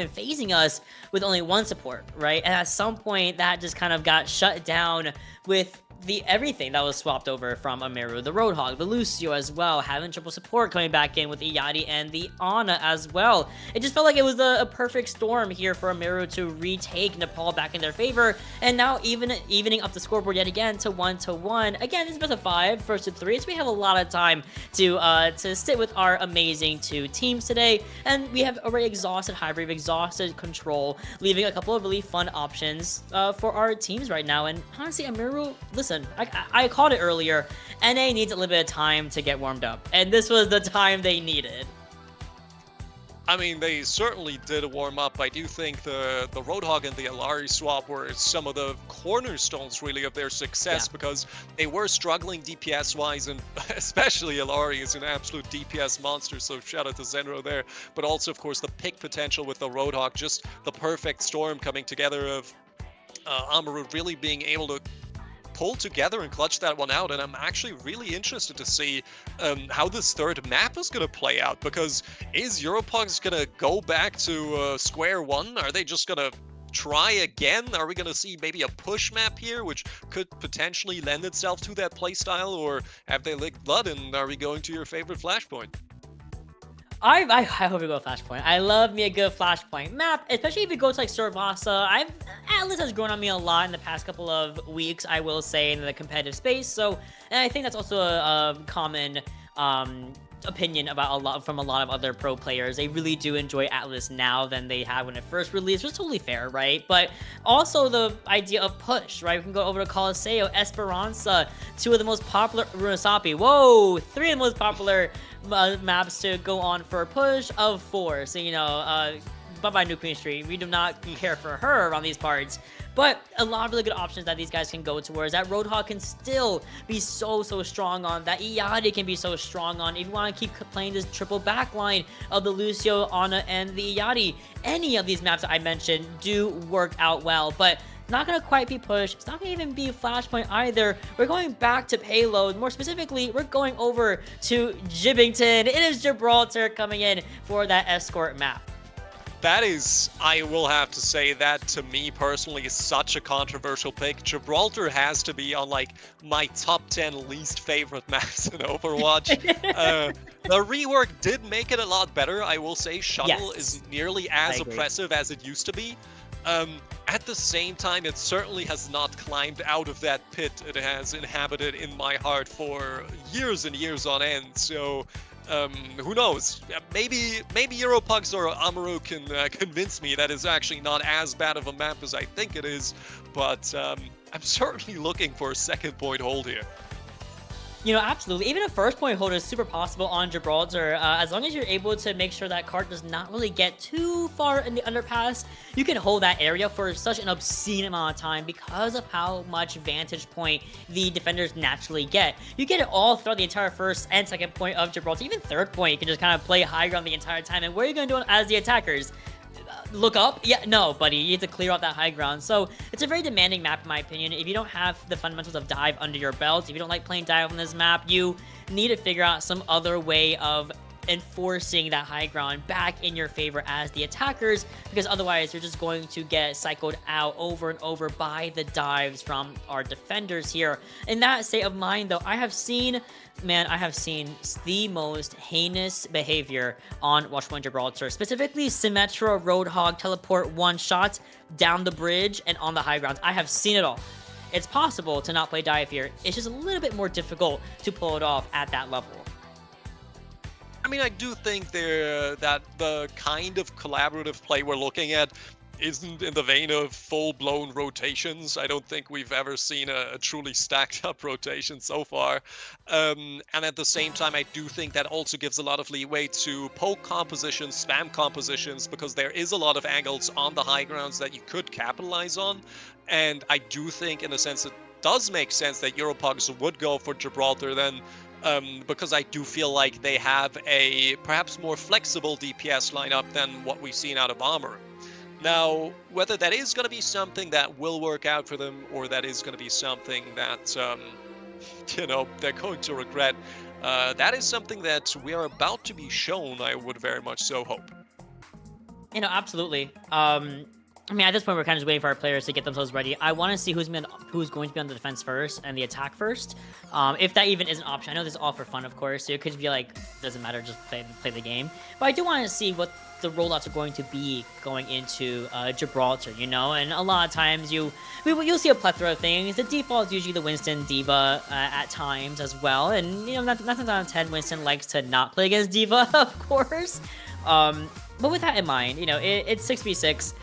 phasing us with only 1 support, right? And at some point that just kind of got shut down with everything that was swapped over from AMERU, the Roadhog, the Lucio as well, having triple support coming back in with the Yachty and the Ana as well. It just felt like it was a perfect storm here for AMERU to retake Nepal back in their favor, and now evening up the scoreboard yet again to 1-1. Again, it's best of 5, first to 3, so we have a lot of time to sit with our amazing 2 teams today, and we have already exhausted Hybrid, exhausted Control, leaving a couple of really fun options for our teams right now. And honestly, AMERU, listen, I called it earlier. NA needs a little bit of time to get warmed up, and this was the time they needed. I mean, they certainly did warm up. I do think the Roadhog and the Alari swap were some of the cornerstones, really, of their success, because they were struggling DPS-wise, and especially Alari is an absolute DPS monster, so shout out to Zenro there. But also, of course, the pick potential with the Roadhog, just the perfect storm coming together of AMERU really being able to pull together and clutch that one out. And I'm actually really interested to see how this third map is going to play out, because is EuroPugs going to go back to square one? Are they just going to try again? Are we going to see maybe a push map here, which could potentially lend itself to that playstyle? Or have they licked blood, and are we going to your favorite Flashpoint? I hope we go Flashpoint. I love me a good Flashpoint map, especially if you go to like Sorvasa. Atlas has grown on me a lot in the past couple of weeks, I will say, in the competitive space. So, and I think that's also a common opinion about from a lot of other pro players. They really do enjoy Atlas now than they had when it first released, which is totally fair, right? But also the idea of push, right? We can go over to Coliseo, Esperanza, two of the most popular, Runasapi, whoa, three of the most popular maps to go on for a push of 4. So, you know, bye-bye New Queen Street. We do not care for her around these parts. But a lot of really good options that these guys can go towards. That Roadhog can still be so strong on. That Iyari can be so strong on. If you want to keep playing this triple backline of the Lucio, Ana, and the Iyari, any of these maps that I mentioned do work out well. But not going to quite be pushed. It's not going to even be Flashpoint either. We're going back to payload. More specifically, we're going over to Jibbington. It is Gibraltar coming in for that escort map. That is, I will have to say that to me personally is such a controversial pick. Gibraltar has to be on like my top 10 least favorite maps in Overwatch. The rework did make it a lot better. I will say Shuttle is nearly as oppressive as it used to be. At the same time, it certainly has not climbed out of that pit it has inhabited in my heart for years and years on end. So who knows? Maybe PUGS or AMERU can convince me that it's actually not as bad of a map as I think it is, but I'm certainly looking for a second point hold here. You know, absolutely. Even a first point hold is super possible on Gibraltar. As long as you're able to make sure that cart does not really get too far in the underpass, you can hold that area for such an obscene amount of time because of how much vantage point the defenders naturally get. You get it all throughout the entire first and second point of Gibraltar. Even third point, you can just kind of play high ground the entire time. And what are you going to do as the attackers? Look up? Yeah, no, buddy. You have to clear out that high ground. So it's a very demanding map, in my opinion. If you don't have the fundamentals of dive under your belt, if you don't like playing dive on this map, you need to figure out some other way of enforcing that high ground back in your favor as the attackers, because otherwise you're just going to get cycled out over and over by the dives from our defenders here. In that state of mind, though, I have seen the most heinous behavior on Watchpoint Gibraltar, specifically Symmetra, Roadhog, teleport one shot down the bridge and on the high grounds. I have seen it all. It's possible to not play dive here. It's just a little bit more difficult to pull it off at that level. I mean, I do think that the kind of collaborative play we're looking at isn't in the vein of full-blown rotations. I don't think we've ever seen a truly stacked-up rotation so far. And at the same time, I do think that also gives a lot of leeway to poke compositions, spam compositions, because there is a lot of angles on the high grounds that you could capitalize on. And I do think, in a sense, it does make sense that PUGS would go for Gibraltar then, because I do feel like they have a perhaps more flexible DPS lineup than what we've seen out of AMERU. Now, whether that is going to be something that will work out for them, or that is going to be something that, you know, they're going to regret, that is something that we are about to be shown, I would very much so hope. You know, absolutely. I mean, at this point, we're kind of just waiting for our players to get themselves ready. I want to see who's going to be on the defense first and the attack first. If that even is an option. I know this is all for fun, of course, so it could be like, doesn't matter, just play the game. But I do want to see what the rollouts are going to be going into Gibraltar, you know? And a lot of times you'll see a plethora of things. The default is usually the Winston D.Va at times as well. And, you know, 9 times out of 10, Winston likes to not play against D.Va, of course. But with that in mind, you know, it's 6v6.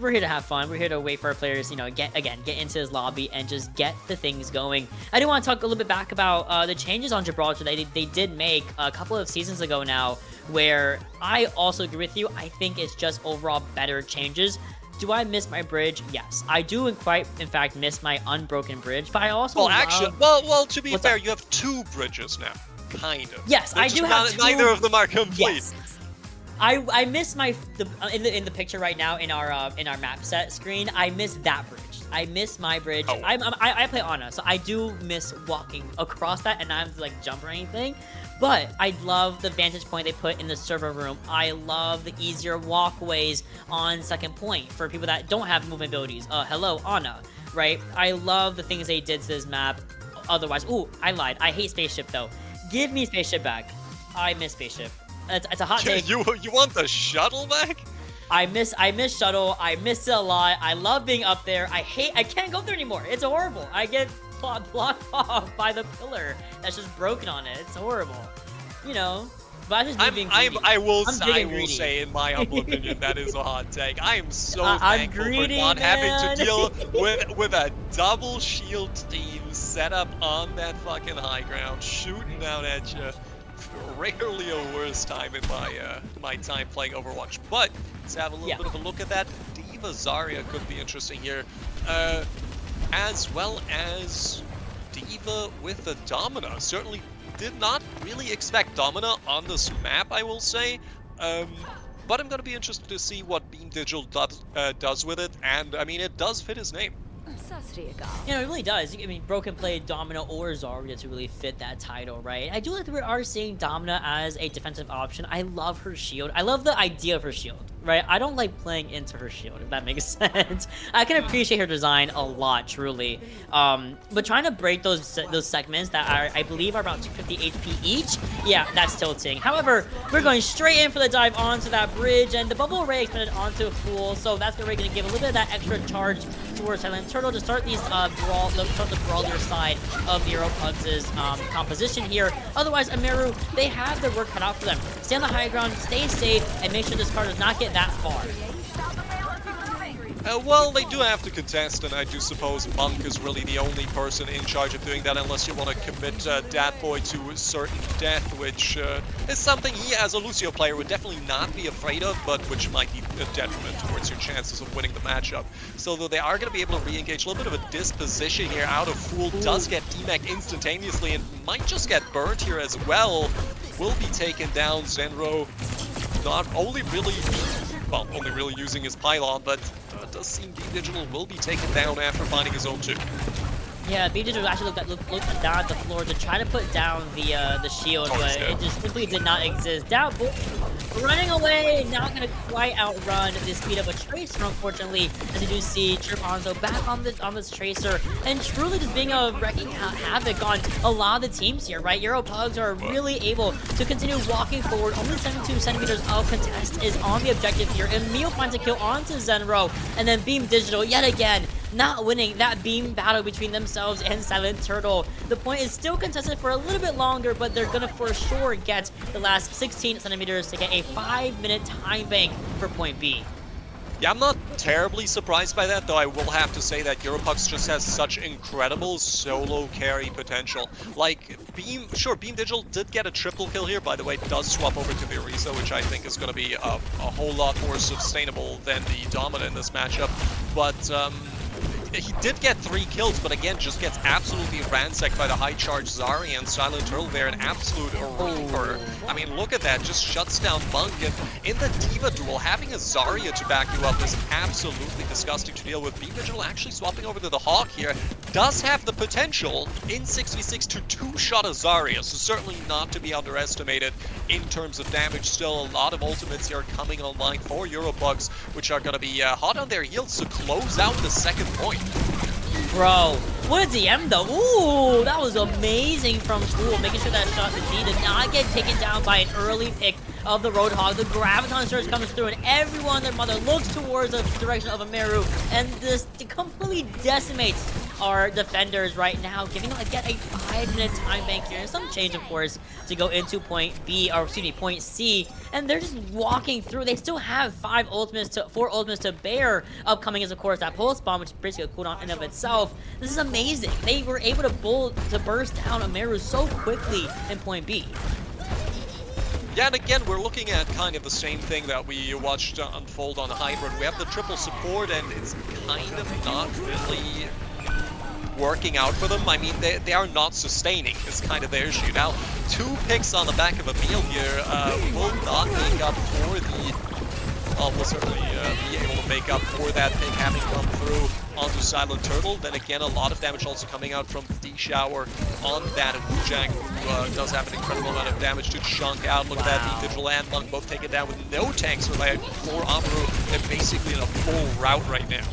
We're here to have fun. We're here to wait for our players, you know, get into his lobby and just get the things going. I do want to talk a little bit back about the changes on Gibraltar they did make a couple of seasons ago now, where I also agree with you. I think it's just overall better changes. Do I miss my bridge? Yes, I do. In fact, miss my unbroken bridge. But I also well, to be fair, you have 2 bridges now, kind of. Yes, I do have 2. Neither of them are complete. Yes. I miss in the picture right now in our map set screen. I miss that bridge. I miss my bridge. Oh. I play Ana, so I do miss walking across that, and I don't have to like jump or anything. But I love the vantage point they put in the server room. I love the easier walkways on second point for people that don't have movement abilities. Hello, Ana, right? I love the things they did to this map. Otherwise, ooh, I lied. I hate Spaceship though. Give me Spaceship back. I miss Spaceship. It's a hot take. You want the shuttle back? I miss Shuttle. I miss it a lot. I love being up there. I can't go there anymore. It's horrible. I get blocked off by the pillar that's just broken on it. It's horrible. You know, but I will say, in my humble opinion, that is a hot take. I am so thankful for not having to deal with a double shield team set up on that fucking high ground, shooting down at you. Rarely a worse time in my time playing Overwatch. But let's have a little bit of a look at that. D.Va Zarya could be interesting here, as well as D.Va with the Domina. Certainly did not really expect Domina on this map, I will say. But I'm going to be interested to see what Beam Digital does with it. And I mean, it does fit his name. You know, it really does. I mean, Broken played Domina or Zarya to really fit that title, right? I do like that we are seeing Domina as a defensive option. I love her shield. I love the idea of her shield, right? I don't like playing into her shield, if that makes sense. I can appreciate her design a lot, truly. But trying to break those segments that are, I believe, are about 250 HP each, yeah, that's tilting. However, we're going straight in for the dive onto that bridge, and the bubble array expanded onto full, so that's going to give a little bit of that extra charge towards Silent Turtle to start these start the brawler side of the PUGS' composition here. Otherwise, AMERU, they have their work cut out for them. Stay on the high ground, stay safe, and make sure this card does not get that far. Well, they do have to contest, and I do suppose Monk is really the only person in charge of doing that, unless you want to commit Dat Boy to a certain death, which is something he, as a Lucio player, would definitely not be afraid of, but which might be a detriment towards your chances of winning the matchup. So though they are going to be able to re-engage, a little bit of a disposition here out of Fool, does get DMAC instantaneously, and might just get burnt here as well. Will be taken down. Zenro not only really... well, only really using his pylon, but it does seem Beam Digital will be taken down after finding his own 2. Yeah, Beam Digital actually looked down at the floor to try to put down the shield, but it just simply did not exist. Down, running away, not going to quite outrun the speed of a Tracer, unfortunately, as you do see Chirp Hanzo back on this Tracer, and truly just being wrecking havoc on a lot of the teams here, right? PUGS are really able to continue walking forward. Only 72 centimeters of contest is on the objective here. Emil finds a kill onto Zenro, and then Beam Digital yet again not winning that beam battle between themselves and Silent Turtle. The point is still contested for a little bit longer, but they're gonna for sure get the last 16 centimeters to get a 5-minute time bank for point B. Yeah, I'm not terribly surprised by that, though I will have to say that PUGS just has such incredible solo carry potential. Like, Beam Digital did get a triple kill here, by the way, does swap over to the Orisa, which I think is going to be a whole lot more sustainable than the Domina in this matchup. But, he did get 3 kills, but again, just gets absolutely ransacked by the high charge Zarya and Silent Turtle there, an absolute reaper. I mean, look at that, just shuts down Monk, and in the D.Va duel, having a Zarya to back you up is absolutely disgusting to deal with. Beam Digital actually swapping over to the Hawk here, does have the potential in 6v6 to 2-shot a Zarya, so certainly not to be underestimated in terms of damage. Still a lot of ultimates here coming online for PUGS, which are going to be hot on their heels to close out the second point. Bro, what a DM though. Ooh, that was amazing from Fool, making sure that shot the D did not get taken down by an early pick of the Roadhog. The Graviton Surge comes through, and everyone and their mother looks towards the direction of AMERU, and this completely decimates our defenders right now, giving them again a 5-minute time bank here, and some change, of course, to go into point B, or excuse me, point C, and they're just walking through. They still have 4 ultimates to bear. Upcoming is, of course, that pulse bomb, which is basically a cooldown in of itself. This is amazing. They were able to burst down AMERU so quickly in point B. Yeah, and again, we're looking at kind of the same thing that we watched unfold on Hybrid. We have the triple support, and it's kind of not really working out for them. I mean, they are not sustaining. It's kind of their issue. Now, 2 picks on the back of Emil here will not make up for will certainly be able to make up for that pick having come through onto Silent Turtle. Then again, a lot of damage also coming out from the D-Shower on that Wujang, who does have an incredible amount of damage to chunk out. Look at that, the Digital and Monk both taken down with no tanks for AMERU. They're basically in a full rout right now.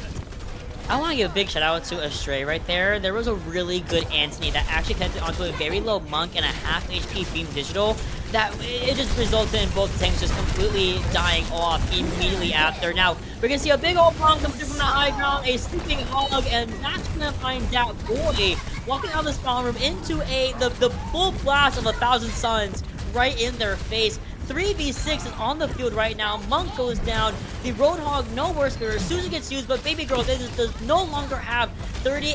I want to give a big shout out to Astray right there. There was a really good Anthony that actually connected onto a very low Monk and a half HP Beam Digital. That it just resulted in both tanks just completely dying off immediately after. Now, we're going to see a big old Monk coming through from the high ground, a sleeping hog, and that's going to find that boy walking out of the spawn room into the full blast of 1,000 Suns right in their face. 3v6 is on the field right now. Monk goes down. The Roadhog, no worse for her. Susan gets used, but Baby Girl does no longer have 30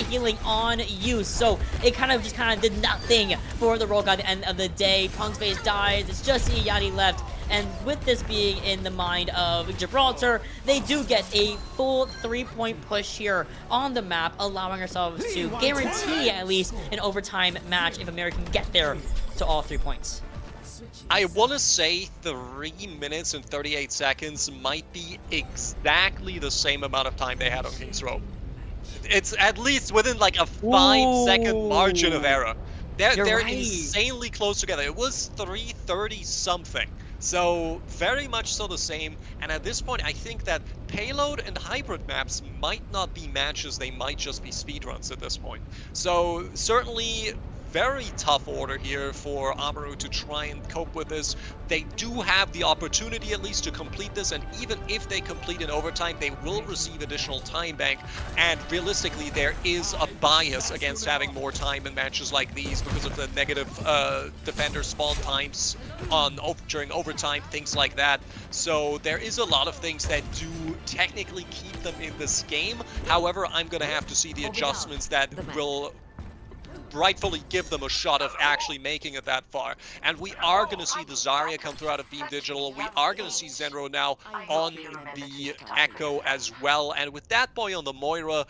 healing on use. So it kind of did nothing for the Roadhog at the end of the day. Punk's base dies. It's just Iyadi left. And with this being in the mind of Gibraltar, they do get a full 3-point push here on the map, allowing ourselves to guarantee at least an overtime match if AMERU can get there to all 3 points. I want to say 3 minutes and 38 seconds might be exactly the same amount of time they had on King's Row. It's at least within like a 5-second margin of error. They're right. insanely close together. It was 3:30 something. So very much so the same. And at this point, I think that payload and hybrid maps might not be matches. They might just be speedruns at this point. So certainly very tough order here for AMERU to try and cope with this. They do have the opportunity at least to complete this, and even if they complete in overtime, they will receive additional time bank. And realistically, there is a bias against having more time in matches like these because of the negative defender spawn times during overtime, things like that. So there is a lot of things that do technically keep them in this game. However, I'm going to have to see the adjustments that will rightfully give them a shot of actually making it that far. And we are going to see the Zarya come through out of Beam Digital. We are going to see Zenro now on the Echo as well. And with that boy on the Moira,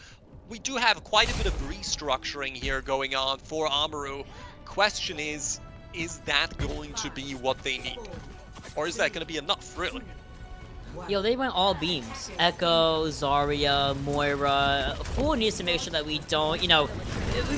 we do have quite a bit of restructuring here going on for AMERU. Question is that going to be what they need? Or is that going to be enough, really? Yo, they went all beams. Echo, Zarya, Moira. Fool needs to make sure that we don't,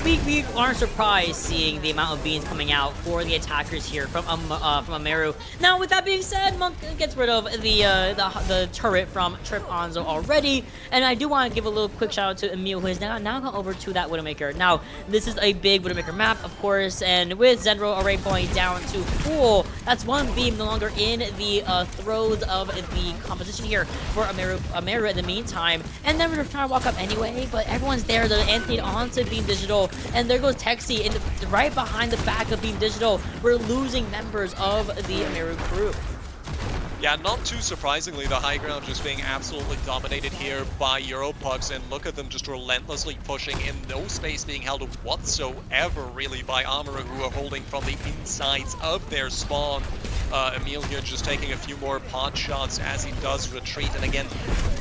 we aren't surprised seeing the amount of beams coming out for the attackers here from AMERU. Now, with that being said, Monk gets rid of the turret from Trip Onzo already, and I do want to give a little quick shout out to Emil, who is now gone over to that Widowmaker. Now, this is a big Widowmaker map, of course, and with Zenro already going down to full, that's one beam no longer in the throes of the composition here for AMERU in the meantime. And then we're trying to walk up anyway, but everyone's there. The Anthony onto Beam Digital, and there goes Texi right behind the back of Beam Digital. We're losing members of the AMERU crew. Yeah, not too surprisingly, the high ground just being absolutely dominated here by PUGS, and look at them just relentlessly pushing in, no space being held whatsoever really by AMERU, who are holding from the insides of their spawn. Emil here just taking a few more pod shots as he does retreat, and again,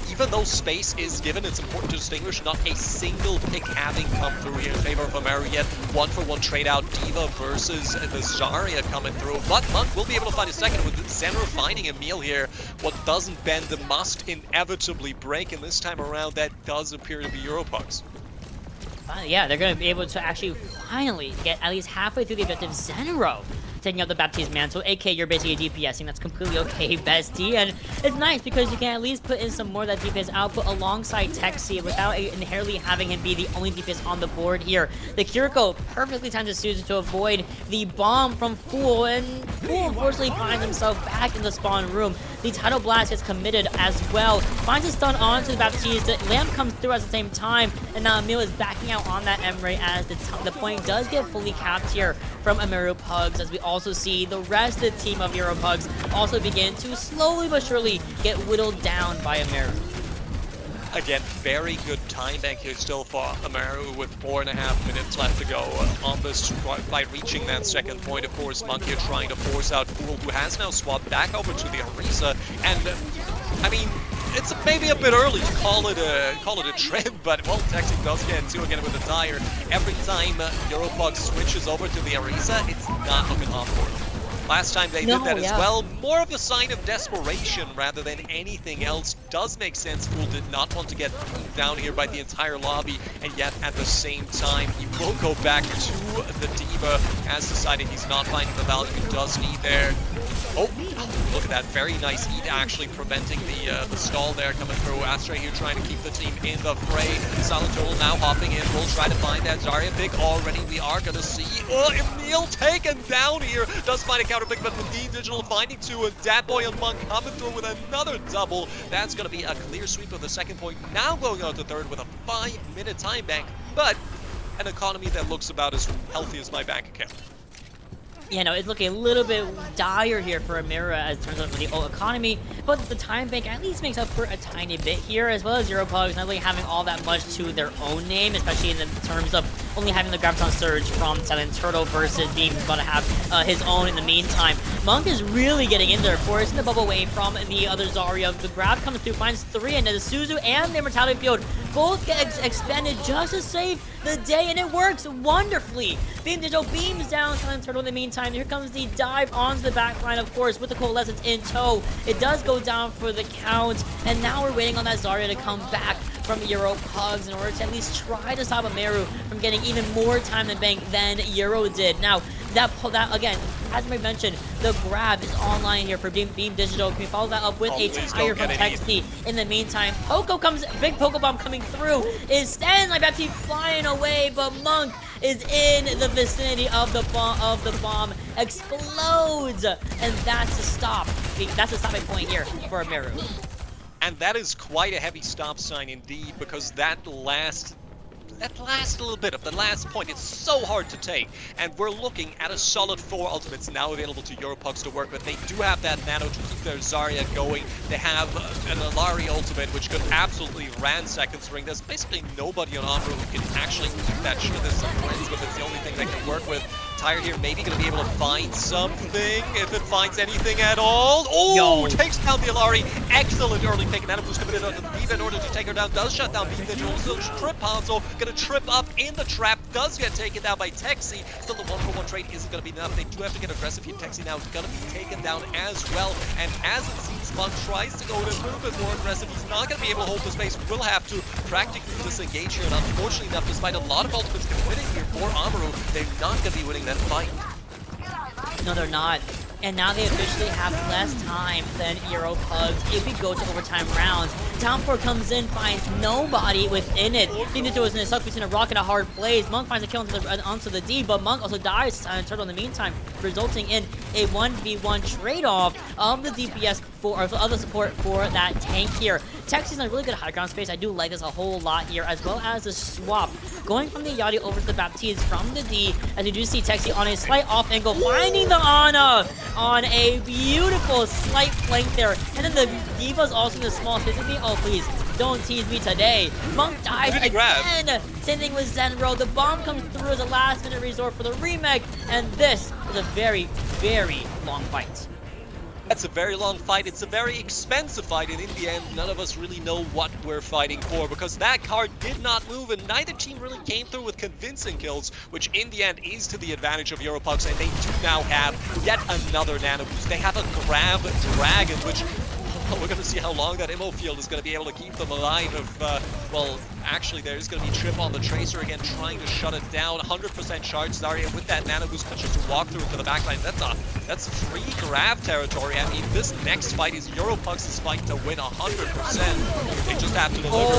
even though space is given, it's important to distinguish not a single pick having come through here in favor of AMERU yet. 1-for-1 trade out, D.Va versus the Zarya coming through, but Monk will be able to find a second with Zenro finding Emil here. What doesn't bend must inevitably break, and this time around that does appear to be PUGS. Yeah, they're going to be able to actually finally get at least halfway through the objective. Zenro taking out the Baptiste Mantle, aka you're basically DPSing. That's completely okay, bestie. And it's nice because you can at least put in some more of that DPS output alongside Texi without inherently having him be the only DPS on the board here. The Kiriko perfectly timed his Susan to avoid the bomb from Fool, and Fool unfortunately finds himself back in the spawn room. The Tidal Blast gets committed as well. Finds a stun onto the Baptiste. The Lamp comes through at the same time, and now Emil is backing out on that Emray as the point does get fully capped here from AMERU PUGS, as we also see the rest of the team of PUGS also begin to slowly but surely get whittled down by AMERU. Again, very good time bank here still for AMERU with 4.5 minutes left to go on this by reaching that second point. Of course, Monk here trying to force out Fool, who has now swapped back over to the Orisa, and I mean, it's maybe a bit early to call it a trip, but well, Texi does get into again with the tire. Every time PUGS switches over to the Orisa, it's not looking hot for him. Last time they No, did that as yeah. well. More of a sign of desperation rather than anything else. Does make sense. Fool did not want to get down here by the entire lobby, and yet at the same time, he will go back to the Diva as decided he's not finding the value he does need there. Oh, look at that. Very nice eat, actually preventing the stall there coming through. Astray here trying to keep the team in the fray. Silent Turtle now hopping in. We'll try to find that Zarya pick already. We are going to see. Oh, Emil taken down here. Does find a counter pick, but the Digital finding two. And Datboy and Monk coming through with another double. That's going to be a clear sweep of the second point. Now going on to third with a 5-minute time bank. But an economy that looks about as healthy as my bank account. Yeah, no, it's looking a little bit dire here for AMERU as it turns out for the old economy, but the time bank at least makes up for a tiny bit here, as well as Zero Pugs not really having all that much to their own name, especially in the terms of only having the Graviton Surge from Silent Turtle versus being going to have his own in the meantime. Monk is really getting in there, forcing the bubble away from the other Zarya. The grab comes through, finds 3, and the Suzu and the Immortality Field both get expended just to save the day, and it works wonderfully. Beam Digital beams down Silent Turtle in the meantime. Here comes the dive onto the back line, of course, with the Coalescence in tow. It does go down for the count, and now we're waiting on that Zarya to come back from Euro Pugs in order to at least try to stop AMERU from getting even more time in bank than Euro did. Now, that again, as I mentioned, the grab is online here for Beam Digital. Can we follow that up with a tire from Texty? In the meantime, Poco comes, big Poco Bomb coming through. Is standing like Baptiste flying away, but Monk is in the vicinity of the bomb, explodes, and that's a stop. That's a stopping point here for AMERU. And that is quite a heavy stop sign indeed, because that last little bit of the last point, it's so hard to take. And we're looking at a solid 4 ultimates now available to Europugs to work with. They do have that nano to keep their Zarya going. They have an Alari ultimate, which could absolutely ransack, considering there's basically nobody on AMERU who can actually keep that shit. There's some friends, but it's the only thing they can work with. Tire here maybe going to be able to find something, if it finds anything at all. Oh, takes down the Alari. Excellent early pick. Nano boost committed onto the Diva in order to take her down. Does shut down Beam Digital. Still trip Hanzo. Going to trip up in the trap. Does get taken down by Texi. Still the 1-for-1 trade isn't going to be enough. They do have to get aggressive here. Texi now is going to be taken down as well. And as it seems, Monk tries to go in a little bit more aggressive. He's not going to be able to hold the space. Will have to practically disengage here. And unfortunately enough, despite a lot of ultimates committing here for AMERU, they're not going to be winning that fight. No, they're not. And now they officially have less time than Euro Pugs if we go to overtime rounds. Downpour comes in, finds nobody within it. Beam Digital is in a suck between a rock and a hard place. Monk finds a kill onto the D, but Monk also dies to Silent Turtle in the meantime, resulting in a 1v1 trade-off of the DPS for, or of the support for that tank here. Texas in a really good high ground space. I do like this a whole lot here, as well as the swap. Going from the Yachty over to the Baptiste from the D, as you do see Texi on a slight off angle, finding the Ana on a beautiful slight flank there. And then the Diva's also in the small physically. Oh, please, don't tease me today. Monk dies again. Same thing with Zenro. The bomb comes through as a last-minute resort for the remake, and this is a very, very long fight. That's a very long fight. It's a very expensive fight, and in the end, none of us really know what we're fighting for, because that card did not move, and neither team really came through with convincing kills, which in the end is to the advantage of Europugs, and they do now have yet another nano boost. They have a Grab Dragon, which we're going to see how long that ammo field is going to be able to keep them alive. If, well, actually, there's going to be Trip on the Tracer again, trying to shut it down. 100% charge. Zarya with that nano boost touches to walk through into the backline. That's free grab territory. I mean, this next fight is Europugs' fight to win 100%. They just have to deliver.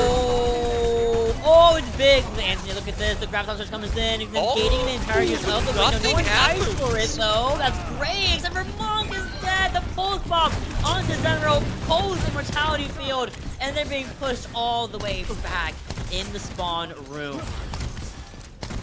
Oh, it's big. Anthony, look at this. The Graviton Surge comes in. He's gating the entire use of the window. No one dies for it, though. That's great, except for Monk is dead. The pulse bomb onto Zenro, pulls the Mortality Field, and they're being pushed all the way back in the spawn room.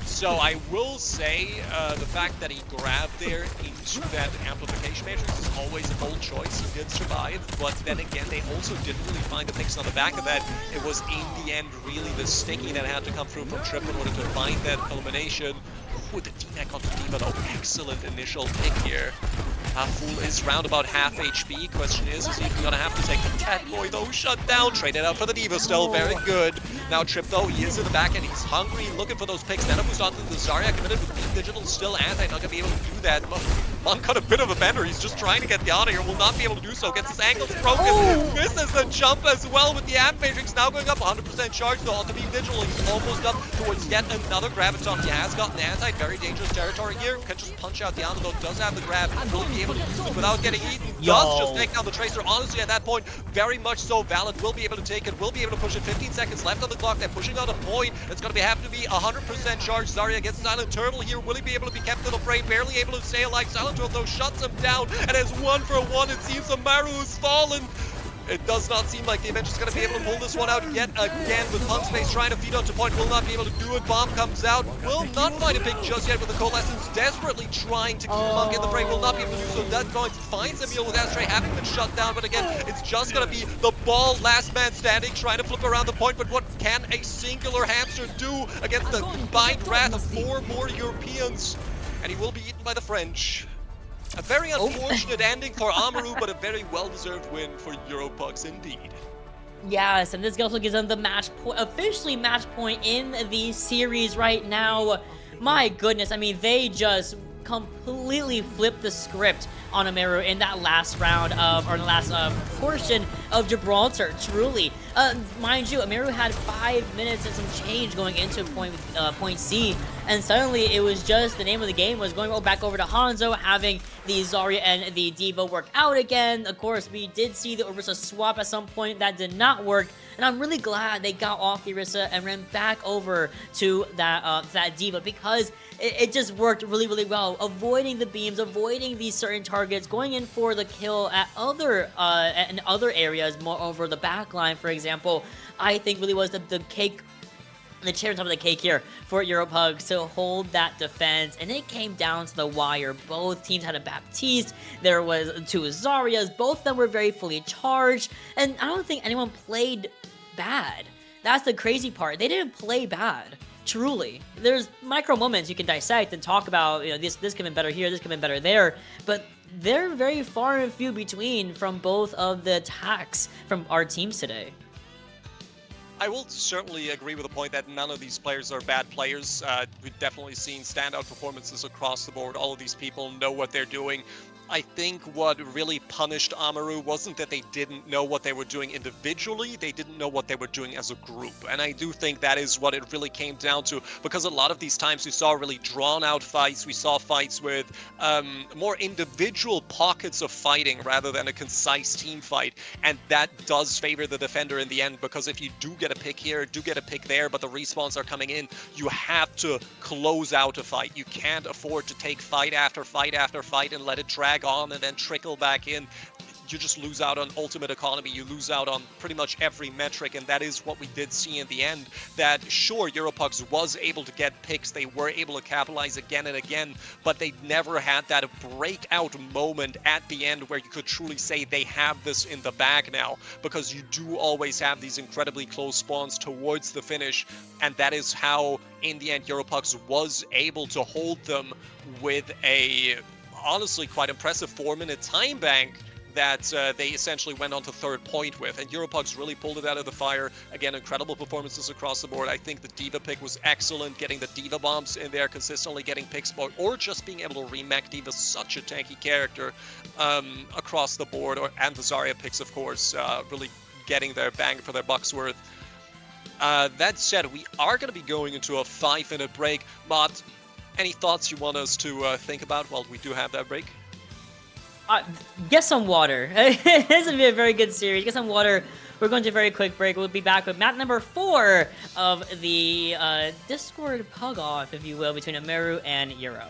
So I will say the fact that he grabbed there into that amplification matrix is always a bold choice. He did survive, but then again, they also didn't really find the picks on the back of that. It was in the end really the sticky that had to come through from Trip in order to find that elimination. With the D-neck onto Diva, though, excellent initial pick here. Fool is round about half HP. Question is he gonna have to take the Tet Boy though? Shut down. Traded out for the D.Va still. Very good. Now Trip though, he is in the back and he's hungry, looking for those picks. Nano boost onto the Zarya, committed with Beam Digital, still anti, not gonna be able to do that. Monk got a bit of a bender. He's just trying to get the honor here. Will not be able to do so. Gets his ankles broken. Misses the jump as well with the Amp Matrix now going up 100% charge though onto Beam Digital. He's almost up towards yet another Graviton. He has gotten anti. Very dangerous territory here. Can just punch out the honor though. Does have the grab. Will be able to use it without getting eaten. Does just take down the Tracer. Honestly, at that point, very much so valid. Will be able to take it. Will be able to push it. 15 seconds left on the clock. They're pushing on a point. It's going to have to be 100% charge. Zarya gets Silent Turtle here. Will he be able to be kept in the frame? Barely able to stay alive. Silent Turtle though shuts him down and has 1-for-1. It seems AMERU has fallen. It does not seem like the Avengers going to be able to pull this one out yet again with Punk Space trying to feed onto point. Will not be able to do it. Bomb comes out. Will not find a pick just yet with the Coalescence. Desperately trying to keep Monk in the frame. Will not be able to do so. That going finds Emil with Astray having been shut down. But again, it's just going to be the ball last man standing trying to flip around the point. But what can a singular hamster do against the combined wrath of 4 more Europeans? And he will be eaten by the French. A very unfortunate ending for AMERU, but a very well-deserved win for EuroPugs indeed. Yes, and this also gives them the officially match point in the series right now. My goodness, I mean, they just completely flipped the script on AMERU in that last round or the last portion of Gibraltar, truly. Mind you, AMERU had 5 minutes and some change going into point C, and suddenly it was just the name of the game was going back over to Hanzo, having the Zarya and the D.Va work out again. Of course, we did see the Orisa swap at some point. That did not work, and I'm really glad they got off the Orisa and ran back over to that D.Va, because it just worked really, really well, avoiding the beams, avoiding these certain targets, going in for the kill at in other areas, more over the back line, for example. I think really was the cherry on top of the cake here for EuroPugs to hold that defense, and it came down to the wire. Both teams had a Baptiste, there was 2 Zaryas, both of them were very fully charged, and I don't think anyone played bad. That's the crazy part. They didn't play bad. Truly. There's micro moments you can dissect and talk about, you know, this could have been better here, this could have been better there, but they're very far and few between from both of the attacks from our teams today. I will certainly agree with the point that none of these players are bad players. We've definitely seen standout performances across the board. All of these people know what they're doing. I think what really punished AMERU wasn't that they didn't know what they were doing individually, they didn't know what they were doing as a group. And I do think that is what it really came down to, because a lot of these times we saw really drawn out fights, we saw fights with more individual pockets of fighting rather than a concise team fight. And that does favor the defender in the end, because if you do get a pick here, do get a pick there, but the respawns are coming in, you have to close out a fight. You can't afford to take fight after fight after fight and let it drag on and then trickle back in. You just lose out on ultimate economy, you lose out on pretty much every metric, and that is what we did see in the end. That sure, EuroPugs was able to get picks, they were able to capitalize again and again, but they never had that breakout moment at the end where you could truly say they have this in the bag now, because you do always have these incredibly close spawns towards the finish, and that is how in the end EuroPugs was able to hold them with a honestly quite impressive 4-minute time bank that they essentially went on to 3rd point with, and EuroPugs really pulled it out of the fire. Again, incredible performances across the board. I think the D.Va pick was excellent, getting the D.Va bombs in there, consistently getting picks, or just being able to remake D.Va, such a tanky character, across the board, and the Zarya picks, of course, really getting their bang for their buck's worth. That said, we are going to be going into a 5-minute break. Mott, any thoughts you want us to think about while we do have that break? Get some water. This is going to be a very good series. Get some water. We're going to a very quick break. We'll be back with map number 4 of the Discord pug-off, if you will, between AMERU and Euro.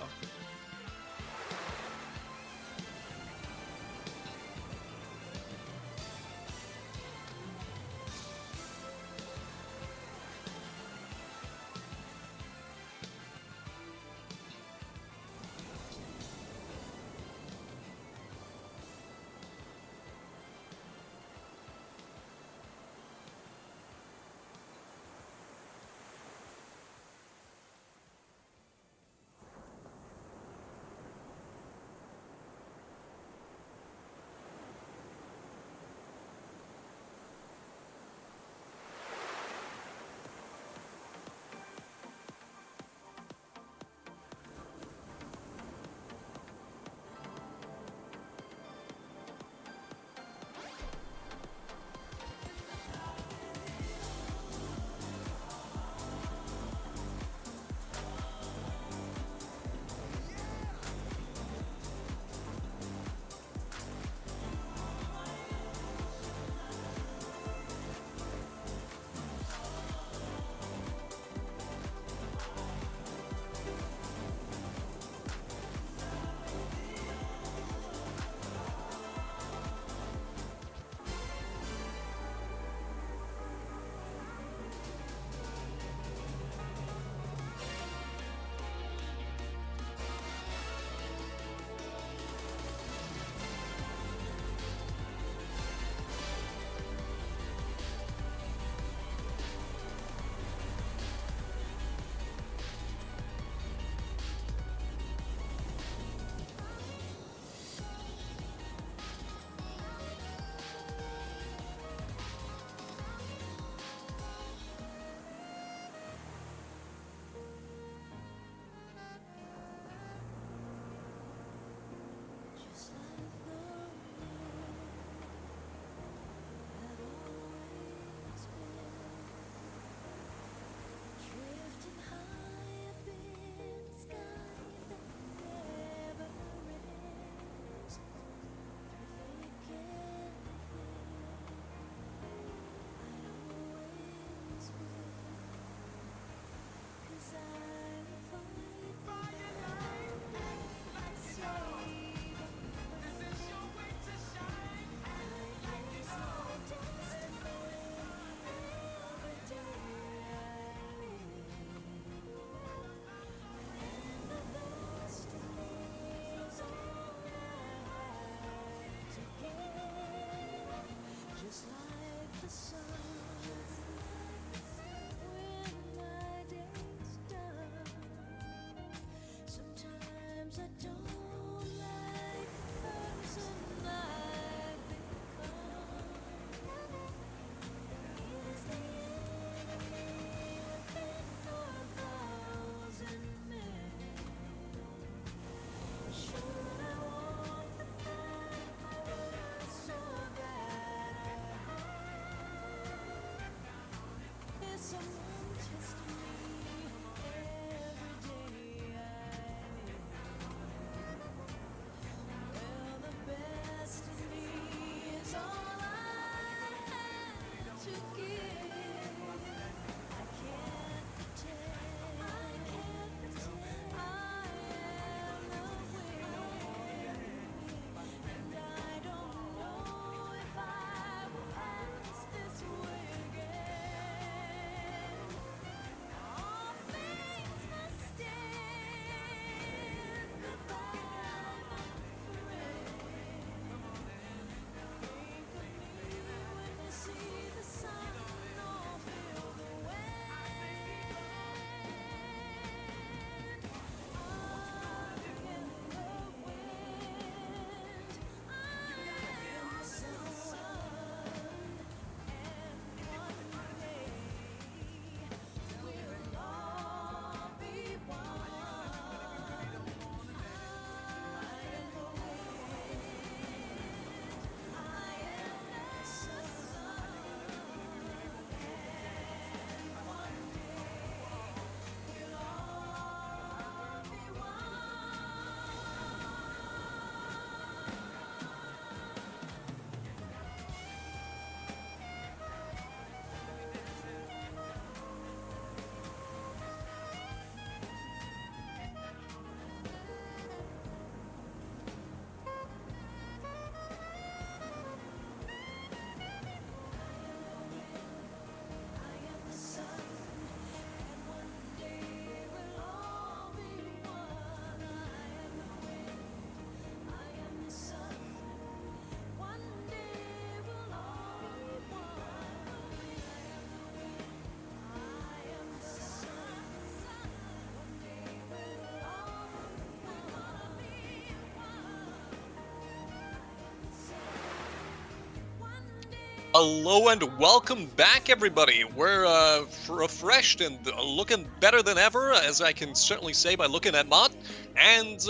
Hello and welcome back, everybody. We're refreshed and looking better than ever, as I can certainly say by looking at Mott. And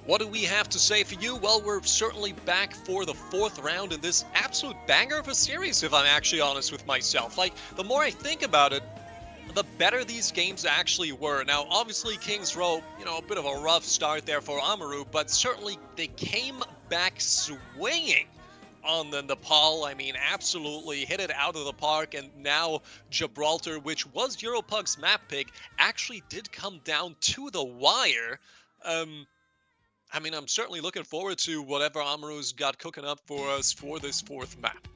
what do we have to say for you? Well, we're certainly back for the 4th round in this absolute banger of a series, if I'm actually honest with myself. Like, the more I think about it, the better these games actually were. Now, obviously, King's Row, a bit of a rough start there for AMERU, but certainly they came back swinging on the Nepal. I mean, absolutely hit it out of the park, and now Gibraltar, which was PUGS map pick, actually did come down to the wire. I mean, I'm certainly looking forward to whatever AMERU's got cooking up for us for this 4th map.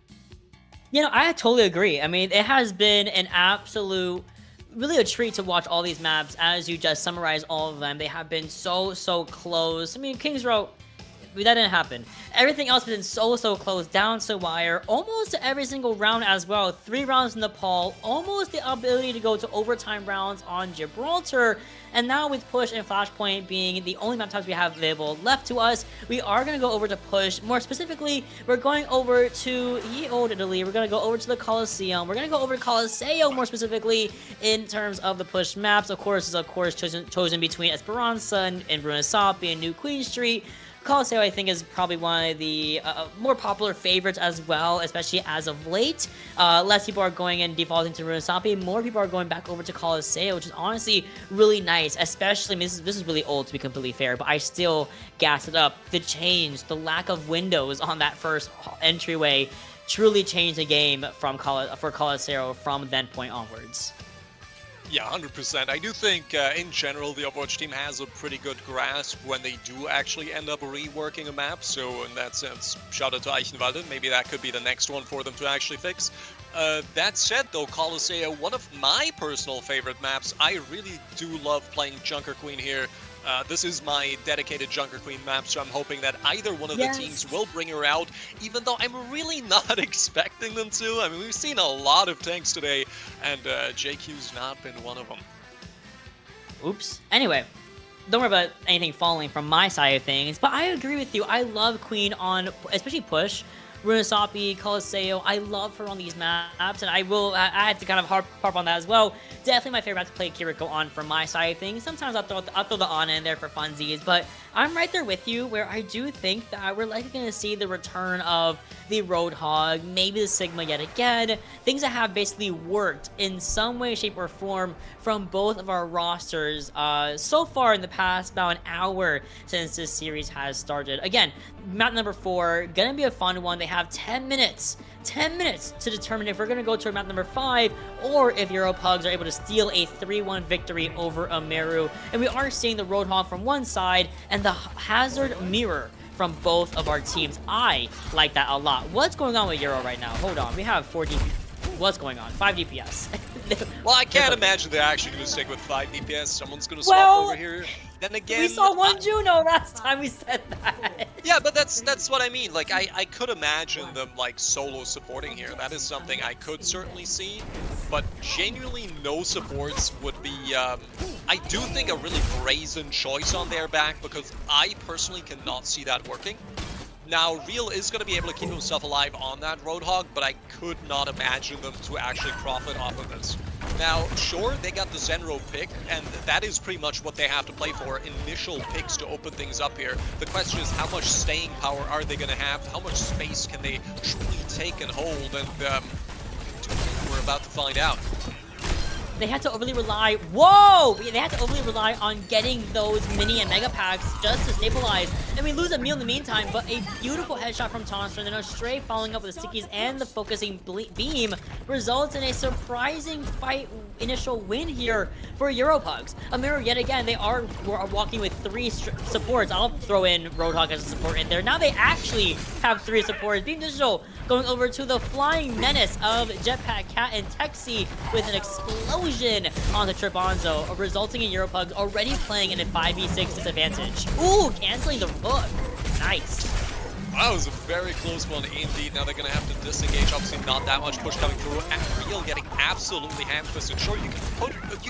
I totally agree. I mean, it has been an absolute, really a treat to watch all these maps as you just summarize all of them. They have been so close. I mean, Kings Row, that didn't happen. Everything else has been so close, down to wire, almost every single round as well. 3 rounds in Nepal, almost the ability to go to overtime rounds on Gibraltar. And now with Push and Flashpoint being the only map types we have available left to us, we are going to go over to Push. More specifically, we're going over to Ye Old Italy. We're going to go over to the Colosseum. We're going to go over to Colosseo more specifically in terms of the Push maps. Of course, chosen between Esperanza and Runasapi and New Queen Street. Colosseo, I think, is probably one of the more popular favorites as well, especially as of late. Less people are going and defaulting to Runasapi. More people are going back over to Colosseo, which is honestly really nice. Especially, I mean, this is really old to be completely fair, but I still gas it up. The change, the lack of windows on that first entryway truly changed the game for Colosseo from that point onwards. Yeah, 100%. I do think, in general, the Overwatch team has a pretty good grasp when they do actually end up reworking a map. So, in that sense, shout out to Eichenwalde. Maybe that could be the next one for them to actually fix. That said, though, Colosseo, one of my personal favorite maps. I really do love playing Junker Queen here. This is my dedicated Junker Queen map, so I'm hoping that either one of the teams will bring her out, even though I'm really not expecting them to. I mean, we've seen a lot of tanks today, and JQ's not been one of them. Oops. Anyway, don't worry about anything falling from my side of things, but I agree with you. I love Queen on, especially push. Runasapi, Coliseo, I love her on these maps, and I had to kind of harp on that as well. Definitely my favorite map to play Kiriko on from my side of things. Sometimes I'll throw the Ana in there for funsies, but I'm right there with you, where I do think that we're likely going to see the return of the Roadhog, maybe the Sigma yet again. Things that have basically worked in some way, shape, or form from both of our rosters so far in the past about an hour since this series has started. Again, map number 4, gonna be a fun one. They have 10 minutes to determine if we're gonna go to map number 5 or if EuroPugs are able to steal a 3-1 victory over AMERU. And we are seeing the Roadhog from one side and the Hazard Mirror from both of our teams. I like that a lot. What's going on with Euro right now? Hold on, we have 4 DPS. What's going on? 5 DPS. Well, I can't imagine they're actually going to stick with 5 DPS. Someone's going to swap over here. Then again, we saw one Juno last time we said that. Yeah, but that's what I mean. Like, I could imagine them like solo supporting here. That is something I could certainly see. But genuinely, no supports would be, I do think, a really brazen choice on their back, because I personally cannot see that working. Now, Real is going to be able to keep himself alive on that Roadhog, but I could not imagine them to actually profit off of this. Now, sure, they got the Zenro pick, and that is pretty much what they have to play for, initial picks to open things up here. The question is, how much staying power are they going to have? How much space can they truly take and hold? And we're about to find out. They had to overly rely. Whoa! They had to overly rely on getting those mini and mega packs just to stabilize. And we lose a meal in the meantime, but a beautiful headshot from Tonster, and then a stray following up with the stickies and the focusing beam results in a surprising fight initial win here for EuroPugs. AMERU, yet again, they are walking with 3 supports. I'll throw in Roadhog as a support in there. Now they actually have 3 supports. Beam Digital going over to the flying menace of Jetpack Cat and Texi with an explosion on the Tribonzo, resulting in EuroPugs already playing in a 5v6 disadvantage. Ooh, canceling the hook. Nice. That was a very close one indeed. Now they're going to have to disengage. Obviously not that much push coming through. And Real getting absolutely ham-twisted. Sure, you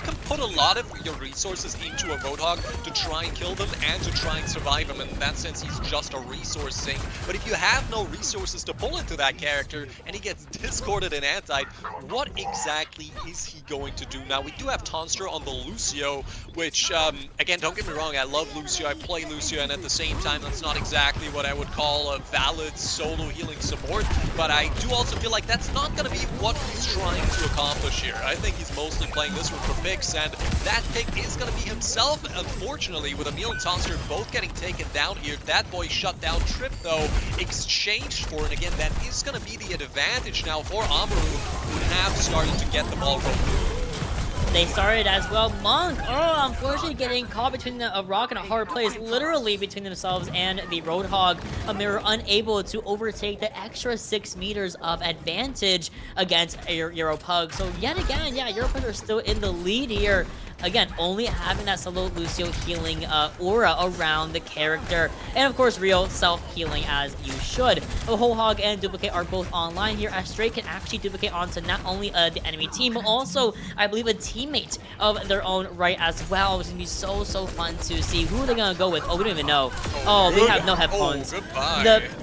can put a lot of your resources into a Roadhog to try and kill them and to try and survive him. In that sense, he's just a resource sink. But if you have no resources to pull into that character and he gets discorded and antied, what exactly is he going to do? Now, we do have Tonster on the Lucio, which, again, don't get me wrong, I love Lucio. I play Lucio, and at the same time, that's not exactly what I would call a valid solo healing support, but I do also feel like that's not going to be what he's trying to accomplish here. I think he's mostly playing this one for picks, and that pick is going to be himself, unfortunately, with Emil and Tonster both getting taken down here. That boy shut down Trip, though, exchanged for, and again, that is going to be the advantage now for AMERU, who have started to get the ball rolling. They started as well. Monk, unfortunately getting caught between a rock and a hard place, literally between themselves and the Roadhog. AMERU unable to overtake the extra 6 meters of advantage against EuroPug. So yet again, yeah, EuroPugs are still in the lead here. Again, only having that solo Lucio healing aura around the character. And of course, Real self-healing as you should. Hog and Duplicate are both online here, as Stray can actually duplicate onto not only the enemy team, but also, I believe, a teammate of their own right as well. It's going to be so fun to see who they're going to go with. Oh, we don't even know. Oh, we have no headphones.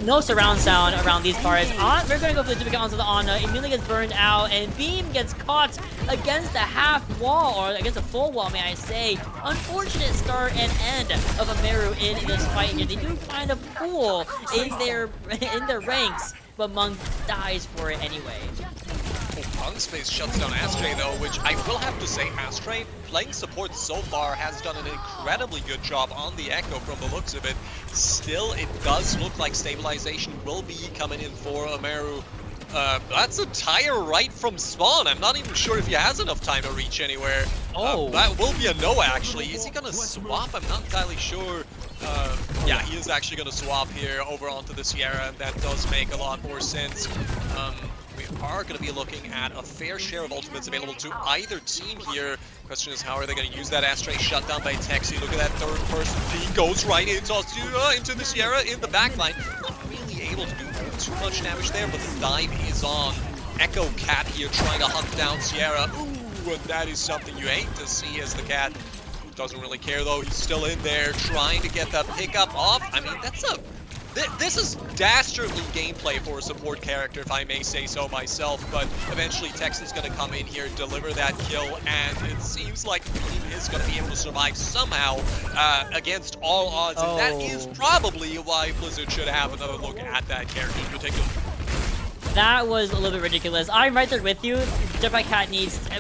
No surround sound around these parts. We're going to go for the duplicate onto the Ana. Immediately gets burned out, and Beam gets caught against the half wall, or against a full wall, may I say. Unfortunate start and end of AMERU in this fight here. They do find a pool in their ranks, but Monk dies for it anyway. Punk's face shuts down Astray, though, which I will have to say, Astray, playing support so far, has done an incredibly good job on the Echo from the looks of it. Still, it does look like stabilization will be coming in for AMERU. That's a tire right from spawn. I'm not even sure if he has enough time to reach anywhere. That will be a no, actually. Is he gonna swap? I'm not entirely sure. Yeah, he is actually going to swap here over onto the Sierra, and that does make a lot more sense. We are going to be looking at a fair share of ultimates available to either team here. Question is, how are they going to use that Astray shut down by Texi? Look at that third person. He goes right into the Sierra in the backline. Not really able to do too much damage there, but the dive is on. Echo Cat here trying to hunt down Sierra. Ooh, and that is something you hate to see as the Cat doesn't really care though. He's still in there trying to get the pickup off. I mean, this is dastardly gameplay for a support character, if I may say so myself, but eventually Texan's going to come in here, deliver that kill, and it seems like the team is going to be able to survive somehow against all odds, and that is probably why Blizzard should have another look at that character in particular. That was a little bit ridiculous. I'm right there with you. Jetpack Cat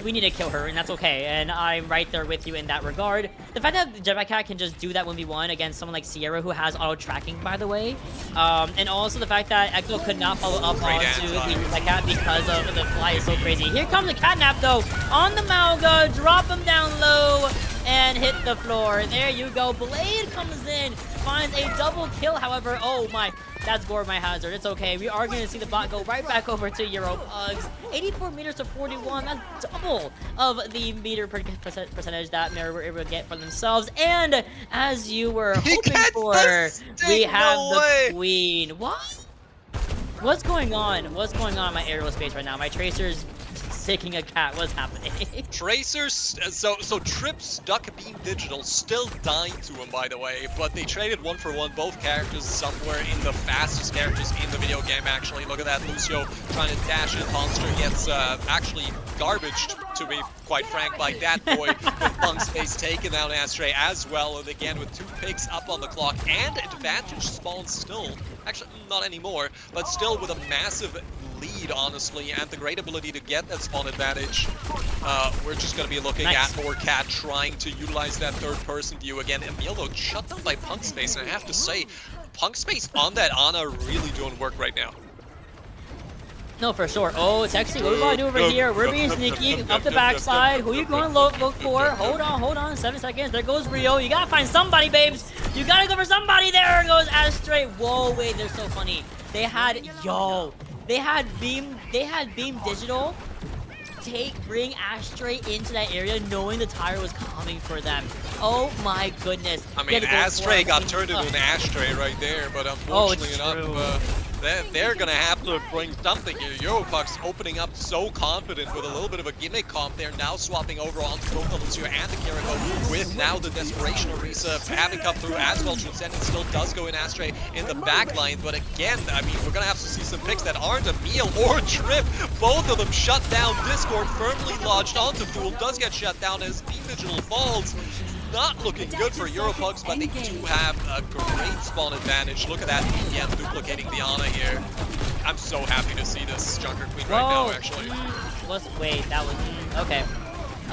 we need to kill her, and that's okay. And I'm right there with you in that regard. The fact that Jetpack Cat can just do that 1v1 against someone like Sierra, who has auto tracking, by the way, and also the fact that Echo could not follow up onto the Jetpack Cat because of the fly is so crazy. Here comes the Catnap though on the Mauga, drop him down low and hit the floor. There you go. Blade comes in, finds a double kill. However, oh my. That's Gore my hazard. It's okay. We are going to see the bot go right back over to Euro PUGS. 84 meters to 41. That's double of the meter percentage that AMERU were able to get for themselves. And as you were hoping for, we have the Queen. What? What's going on? What's going on in my aerial space right now? My Tracer's taking a cat. What's happening? Tracers, so Trip stuck Beam Digital, still died to him, by the way, but they traded 1-for-1 both characters somewhere in the fastest characters in the video game, actually. Look at that, Lucio trying to dash in. Monster gets actually garbaged, to be quite frank, by that boy. With Punk's face taking out Astray as well, and again with 2 picks up on the clock, and advantage spawns still. Actually, not anymore, but still with a massive lead, honestly, and the great ability to get that spawn advantage. We're just going to be looking at more Cat trying to utilize that third-person view again. Emil, though, shut down by Punk Space, and I have to say, Punk Space on that Ana really doing work right now. No, for sure. Oh, Texi, what are we going to do over here? We're being sneaky up the backside. Who are you going to look for? Hold on. 7 seconds. There goes Rio. You got to find somebody, babes. You got to go for somebody. There goes Astray. Whoa, wait, they're so funny. They had Beam Digital bring Astray into that area knowing the tire was coming for them. Oh my goodness. I mean, Astray got turned into an Ashtray right there, but unfortunately enough, they're gonna have to bring something here. Europuck's opening up so confident with a little bit of a gimmick comp there, now swapping over onto both the Lucio and the Kiriko, with now the Desperation Orisa having come through as well. Transcendent still does go in Astray in the back line, but again, I mean, we're gonna have to see some picks that aren't a meal or a trip. Both of them shut down. Discord firmly lodged onto Fool, does get shut down as Beam Digital falls. Not looking good for Europugs, but they do have a great spawn advantage. Look at that BPM duplicating the Ana here. I'm so happy to see this Junker Queen right now, actually. Wait, that was... okay.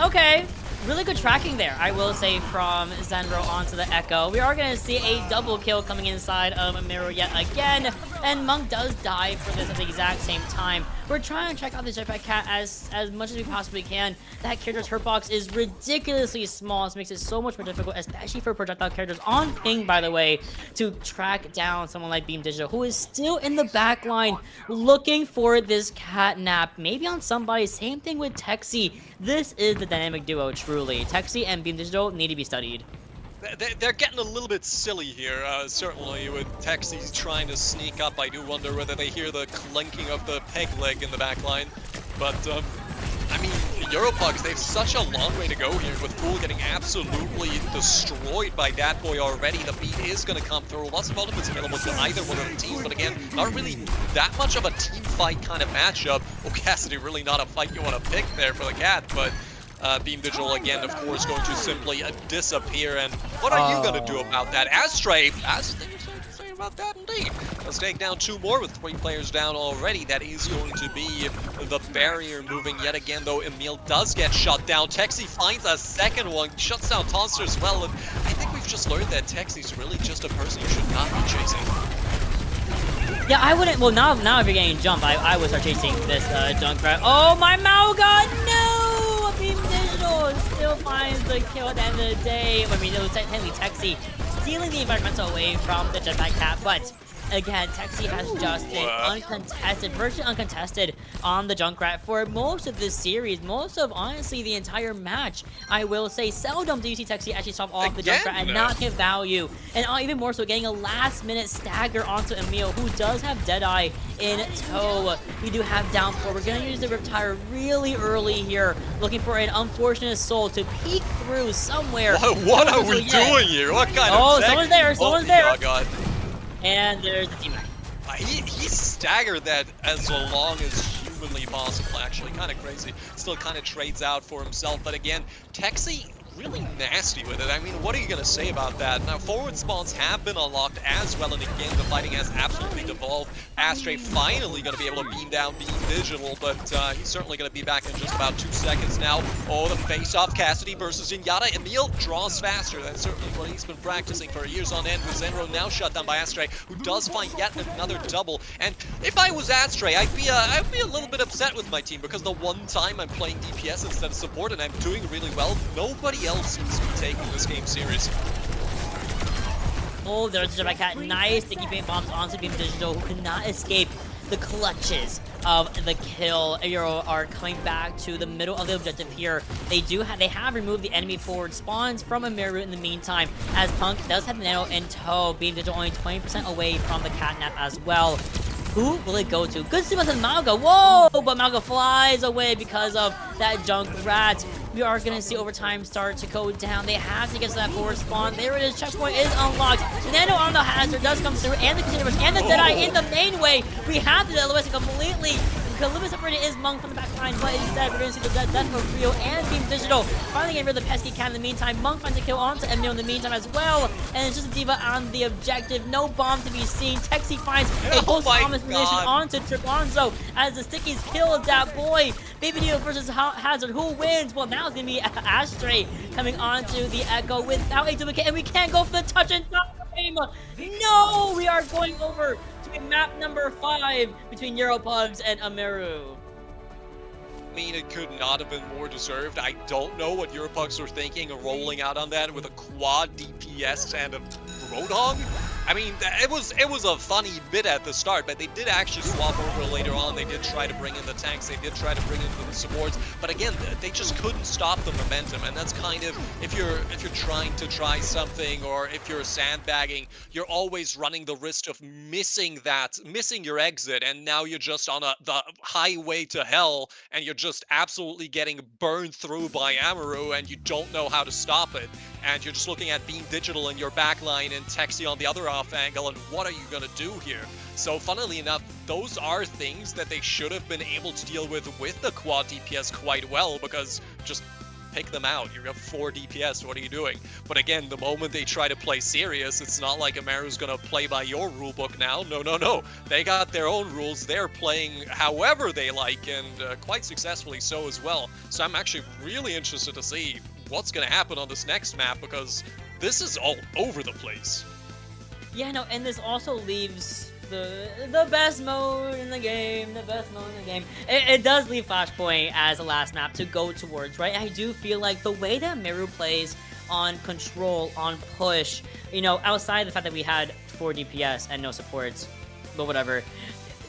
Okay. Really good tracking there, I will say, from Zenro onto the Echo. We are going to see a double kill coming inside of AMERU yet again, and Monk does die for this at the exact same time. We're trying to check out the Jetpack Cat as much as we possibly can. That character's hurt box is ridiculously small. This makes it so much more difficult, especially for projectile characters on ping, by the way, to track down someone like Beam Digital, who is still in the back line looking for this catnap. Maybe on somebody. Same thing with Texi. This is the dynamic duo, truly. Texi and Beam Digital need to be studied. They're getting a little bit silly here, certainly with Texi trying to sneak up. I do wonder whether they hear the clinking of the peg leg in the back line. But, I mean, Europugs, they have such a long way to go here, with Fool getting absolutely destroyed by that boy already. The beat is going to come through. Lots of ultimates available to either one of the teams, but again, not really that much of a team fight kind of matchup. Oh, Cassidy, really not a fight you want to pick there for the Cat, but... Beam Digital again, of course, going to simply disappear. And what are you going to do about that? Astray, as things are to say about that indeed. Let's take down 2 more with 3 players down already. That is going to be the barrier moving yet again, though. Emil does get shut down. Texi finds a second one, shuts down Tonster as well. And I think we've just learned that Texi's really just a person you should not be chasing. Yeah, I wouldn't. Well, now if you're getting jumped, I would start chasing this Junkrat. Oh, my Mauga! No! Beam Digital still finds the kill at the end of the day. I mean, it was technically Texi stealing the environmental away from the Jetpack Cat, but again, Texi has just been uncontested, virtually uncontested on the Junkrat for most of this series, most of, honestly, the entire match. I will say, seldom do you see Texi actually stop off the Junkrat and not give value. And even more so, getting a last-minute stagger onto Emil, who does have Deadeye in tow. We do have Downpour. We're going to use the Riptire really early here, looking for an unfortunate soul to peek through somewhere. What are we doing here? What kind of Oh, someone's there, someone's there. God. And there's the teammate. He staggered that as long as humanly possible, actually. Kind of crazy. Still kind of trades out for himself. But again, Texi really nasty with it. I mean, what are you going to say about that? Now, forward spawns have been unlocked as well, and again, the fighting has absolutely devolved. Astray finally going to be able to beam down Beam Digital, but he's certainly going to be back in just about 2 seconds now. Oh, the face-off, Cassidy versus Zenyatta. Emil draws faster. That's certainly what he's been practicing for years on end, with Zenro now shut down by Astray, who does find yet another double. And if I was Astray, I'd be a little bit upset with my team, because the one time I'm playing DPS instead of support and I'm doing really well, nobody else seems to be taking this game seriously. Oh, there's the Cat. Nice sticky paint bombs onto Beam Digital, who cannot escape the clutches of the kill. Euro are coming back to the middle of the objective here. They have removed the enemy forward spawns from AMERU in the meantime, as Punk does have the Nano in tow. Beam Digital only 20% away from the Catnap as well. Who will it go to? Good sequence with Malga. Whoa! But Malga flies away because of that Junkrat. We are going to see overtime start to go down. They have to get to that forward spawn. There it is. Checkpoint is unlocked. Nano on the hazard does come through, and the Continuous, and the Deadeye in the main way. We have the Deadeye completely. Little separated is Monk from the back line, but instead we're going to see the death of Rio and Beam Digital finally getting rid of the pesky cat in the meantime. Monk finds a kill onto Emil in the meantime as well, and it's just a D.Va on the objective. No bomb to be seen. Texi finds a close promise munition onto Triponzo as the Stickies kill that boy. Baby D.Va versus Hazard. Who wins? Well, now it's going to be Astray coming onto the Echo without a duplicate, and we can't go for the touch and time. No, we are going over to map number 5 between EuroPugs and AMERU. I mean, it could not have been more deserved. I don't know what EuroPugs were thinking of rolling out on that with a quad DPS and a Roadhog. I mean, it was a funny bit at the start, but they did actually swap over later on. They did try to bring in the tanks, they did try to bring in the supports, but again, they just couldn't stop the momentum. And that's kind of, if you're trying to try something, or if you're sandbagging, you're always running the risk of missing your exit, and now you're just on the highway to hell, and you're just absolutely getting burned through by AMERU, and you don't know how to stop it. And you're just looking at Beam Digital in your backline and Texi on the other off angle, and what are you going to do here? So funnily enough, those are things that they should have been able to deal with the quad DPS quite well, because just pick them out. You have 4 DPS, what are you doing? But again, the moment they try to play serious, it's not like AMERU's going to play by your rulebook now. No. They got their own rules. They're playing however they like, and quite successfully so as well. So I'm actually really interested to see what's going to happen on this next map, because this is all over the place. Yeah, no, and this also leaves the best mode in the game, It does leave Flashpoint as the last map to go towards, right? I do feel like the way that AMERU plays on control, on push, you know, outside the fact that we had 4 DPS and no supports, but whatever,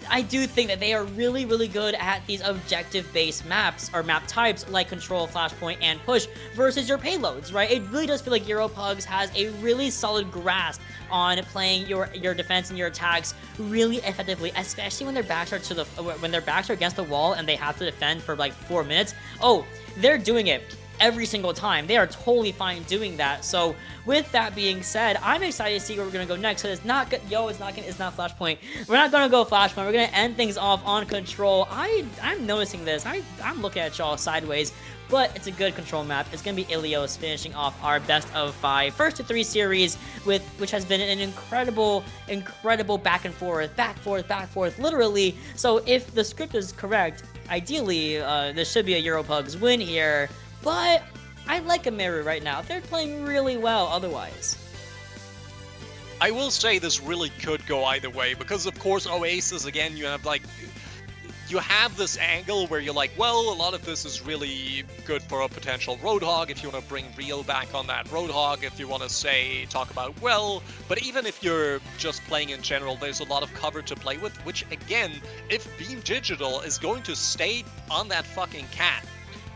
I do think that they are really, really good at these objective-based maps, or map types, like Control, Flashpoint, and Push, versus your payloads, right? It really does feel like EuroPugs has a really solid grasp on playing your defense and your attacks really effectively, especially when their backs are against the wall and they have to defend for like 4 minutes. Oh, they're doing it every single time. They are totally fine doing that. So with that being said, I'm excited to see where we're gonna go next. So it's not Flashpoint. We're not gonna go Flashpoint. We're gonna end things off on Control. I'm noticing this. I'm looking at y'all sideways, but it's a good Control map. It's gonna be Ilios finishing off our best of 5 first to 3 series, which has been an incredible back and forth, back forth, literally. So if the script is correct, ideally this should be a EuroPugs win here. But I like AMERU right now. They're playing really well otherwise. I will say this really could go either way, because of course Oasis, again, you you have this angle where you're like, well, a lot of this is really good for a potential Roadhog if you want to bring Real back on that Roadhog, if you want to say, talk about, well, but even if you're just playing in general, there's a lot of cover to play with, which again, if Beam Digital is going to stay on that fucking cat,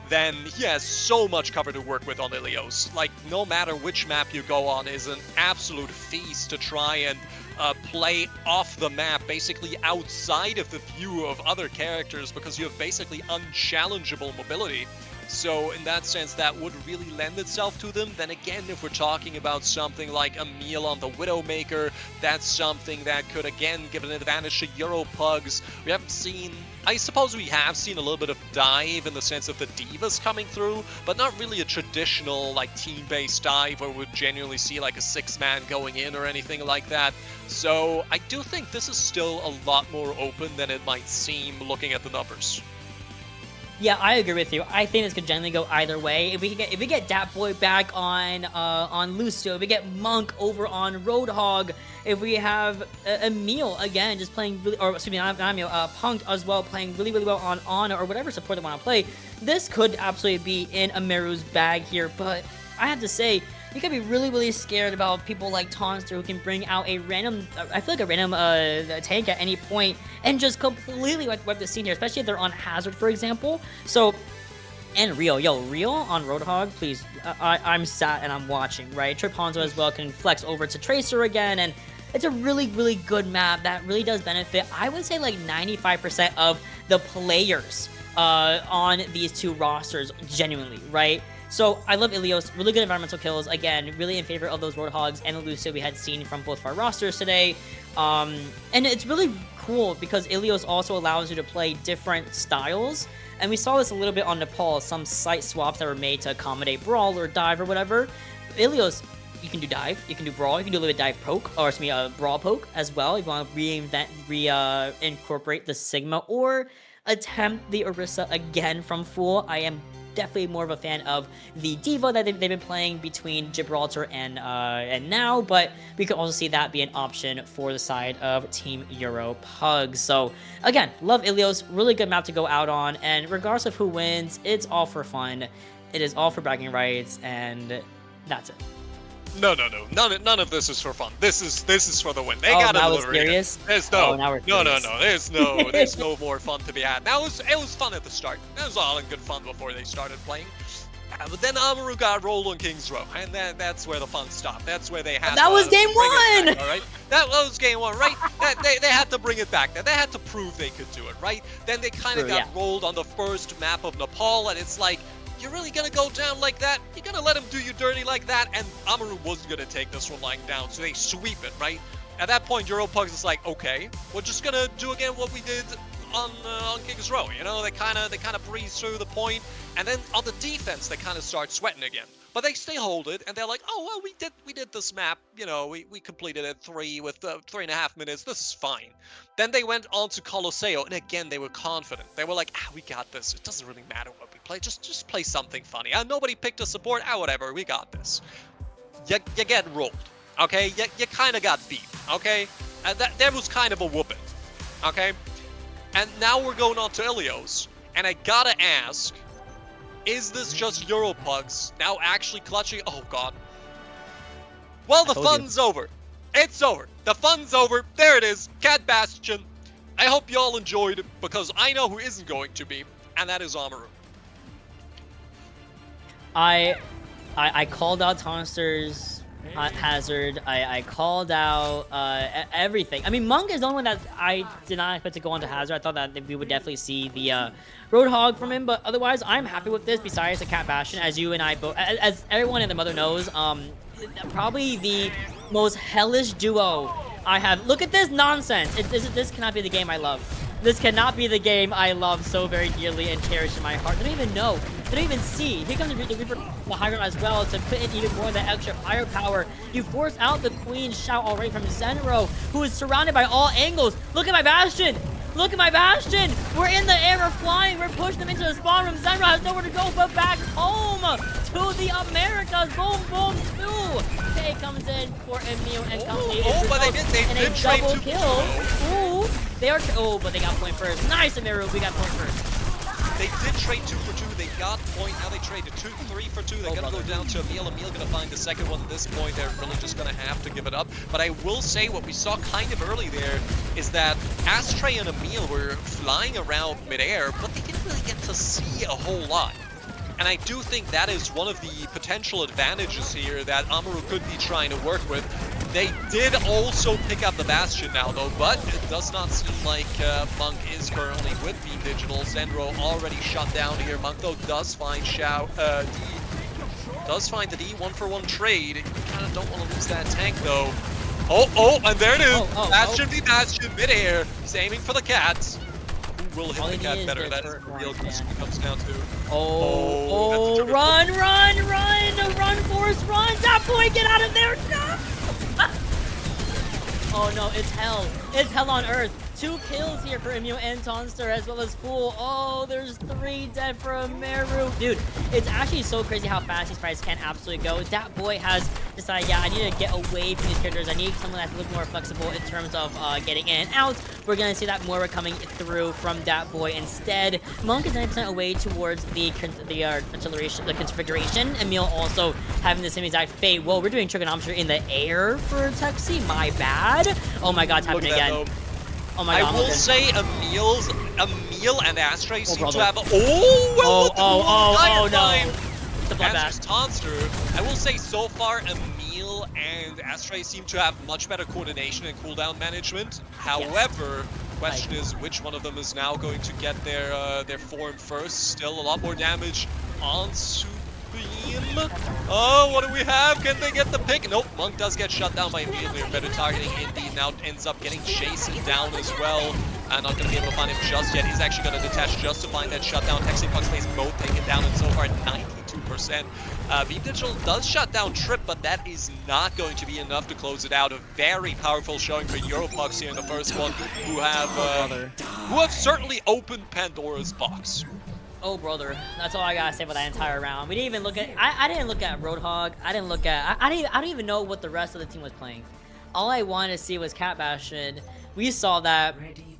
then he has so much cover to work with on Ilios. Like, no matter which map you go on is an absolute feast to try and play off the map, basically outside of the view of other characters, because you have basically unchallengeable mobility. So in that sense, that would really lend itself to them. Then again, if we're talking about something like a meal on the Widowmaker, that's something that could again give an advantage to Euro Pugs. We haven't seen, I suppose we have seen a little bit of dive in the sense of the divas coming through, but not really a traditional like team-based dive where we'd genuinely see like a 6-man going in or anything like that. So I do think this is still a lot more open than it might seem looking at the numbers. Yeah, I agree with you. I think this could generally go either way. If we get Dat Boy back on Lucio, if we get Monk over on Roadhog, if we have Emil again just playing really, or excuse me, not Emil, Punk as well playing really well on Ana or whatever support they want to play, this could absolutely be in AMERU's bag here. But I have to say, you could be really scared about people like Tonster who can bring out a random, I feel like a random tank at any point and just completely wipe the scene here, especially if they're on Hazard, for example. So, and Rio, Rio on Roadhog, please, I'm sat and I'm watching, right? Trip Hanzo as well can flex over to Tracer again, and it's a really good map that really does benefit, I would say, like 95% of the players on these two rosters, genuinely, right? So I love Ilios, really good environmental kills, again, really in favor of those Roadhogs and the Lucio we had seen from both of our rosters today. And it's really cool because Ilios also allows you to play different styles, and we saw this a little bit on Nepal, some site swaps that were made to accommodate Brawl or Dive or whatever. Ilios, you can do Dive, you can do Brawl, you can do a little bit Dive Poke, or excuse me, Brawl Poke as well, if you want to incorporate the Sigma, or attempt the Orisa again from full. I am definitely more of a fan of the Diva that they've been playing between Gibraltar and now, but we could also see that be an option for the side of Team Euro Pugs. So again, love Ilios, really good map to go out on, and regardless of who wins, it's all for fun. It is all for bragging rights, and that's it. No. None of this is for fun. This is for the win. They got to now deliver it's serious? There's now we're serious. There's no more fun to be had. It was fun at the start. That was all in good fun before they started playing. But then AMERU got rolled on King's Row, and that's where the fun stopped. That's where they had. That was game one. Back, all right, that was game one, right? They had to bring it back. They had to prove they could do it, right? Then they kind of got rolled on the first map of Nepal, and it's like, you're really gonna go down like that? You're gonna let him do you dirty like that? And AMERU wasn't gonna take this one lying down, so they sweep it, right? At that point, Euro Pugs is like, okay, we're just gonna do again what we did on King's Row. You know, they kind of breeze through the point, and then on the defense, they kind of start sweating again. But they still hold it, and they're like, oh well, we did this map. You know, we completed it 3.5 minutes. This is fine. Then they went on to Colosseo, and again they were confident. They were like, we got this. It doesn't really matter what we play. Just play something funny. Nobody picked a support. Whatever. We got this. You get rolled. Okay. You kind of got beat. Okay. And that was kind of a whooping. Okay. And now we're going on to Ilios, and I gotta ask, is this just Euro Pugs now actually clutching? Oh god. Well, the fun's over. It's over. The fun's over. There it is. Cat Bastion. I hope you all enjoyed it, because I know who isn't going to be, and that is AMERU. I called out Tonster's Hazard. I called out everything. I mean, Monk is the only one that I did not expect to go onto Hazard. I thought that we would definitely see the Roadhog from him, but otherwise, I'm happy with this. Besides the Cat Bastion, as you and I both, as everyone in the mother knows, probably the most hellish duo I have. Look at this nonsense. This cannot be the game I love. This cannot be the game I love so very dearly and cherish in my heart. They don't even know. They don't even see. Here comes the Reaper, the high ground as well, to put in even more of that extra firepower. You force out the Queen shout already from Zenro, who is surrounded by all angles. Look at my Bastion. Look at my Bastion. We're in the air. We're flying. We're pushing them into the spawn room. Zenro has nowhere to go but back home to the Americas. Boom, boom, two. Tay comes in for Emil and company. But they did a trade double kill. Ooh. They are, oh, but they got point first. Nice, AMERU, we got point first. They did trade 2 for 2. They got point. Now they traded 3 for 2. They're gonna go down to Emil. Emil gonna find the second one at this point. They're really just gonna have to give it up. But I will say what we saw kind of early there is that Astray and Emil were flying around midair, but they didn't really get to see a whole lot. And I do think that is one of the potential advantages here that AMERU could be trying to work with. They did also pick up the Bastion now, though, but it does not seem like Monk is currently with Beam Digital. Zendro already shut down here. Monk, though, does find D. Does find the D, 1-for-1 trade. You kind of don't want to lose that tank, though. Oh, and there it is. Bastion v Bastion, mid-air. He's aiming for the cats. Who will hit the cat better? That is the real question it comes down to. Run, Force, run! That boy, get out of there! No! Oh no, it's hell. It's hell on earth. 2 kills here for Emil and Tonster, as well as Fool. Oh, there's 3 dead for AMERU. Dude, it's actually so crazy how fast these fights can absolutely go. That boy has decided, yeah, I need to get away from these characters. I need someone that's a little more flexible in terms of getting in and out. We're going to see that more coming through from that boy instead. Monk is 90% away towards the configuration. Emil also having the same exact fate. Whoa, we're doing trigonometry in the air for Tuxie. My bad. Oh my god, it's happening again. Oh my god. I will say Emil and Astray seem to have oh no. The bloodbath. Tonster. I will say so far Emil and Astray seem to have much better coordination and cooldown management. However, question is which one of them is now going to get their form first. Still a lot more damage on Supreme. Oh, what do we have? Can they get the pick? Nope, Monk does get shut down by immediately. Better targeting Indy, now ends up getting Jason down as well. Not going to be able to find him just yet. He's actually going to detach just to find that shutdown. Hexing Pugs plays both taken down, and so far 92%. Beam Digital does shut down Trip, but that is not going to be enough to close it out. A very powerful showing for Europugs here in the first one, who have certainly opened Pandora's box. Oh brother, that's all I gotta say about that entire round. We didn't even look at. I didn't look at Roadhog. I didn't look at. I don't even know what the rest of the team was playing. All I wanted to see was Cat Bastion. We saw that.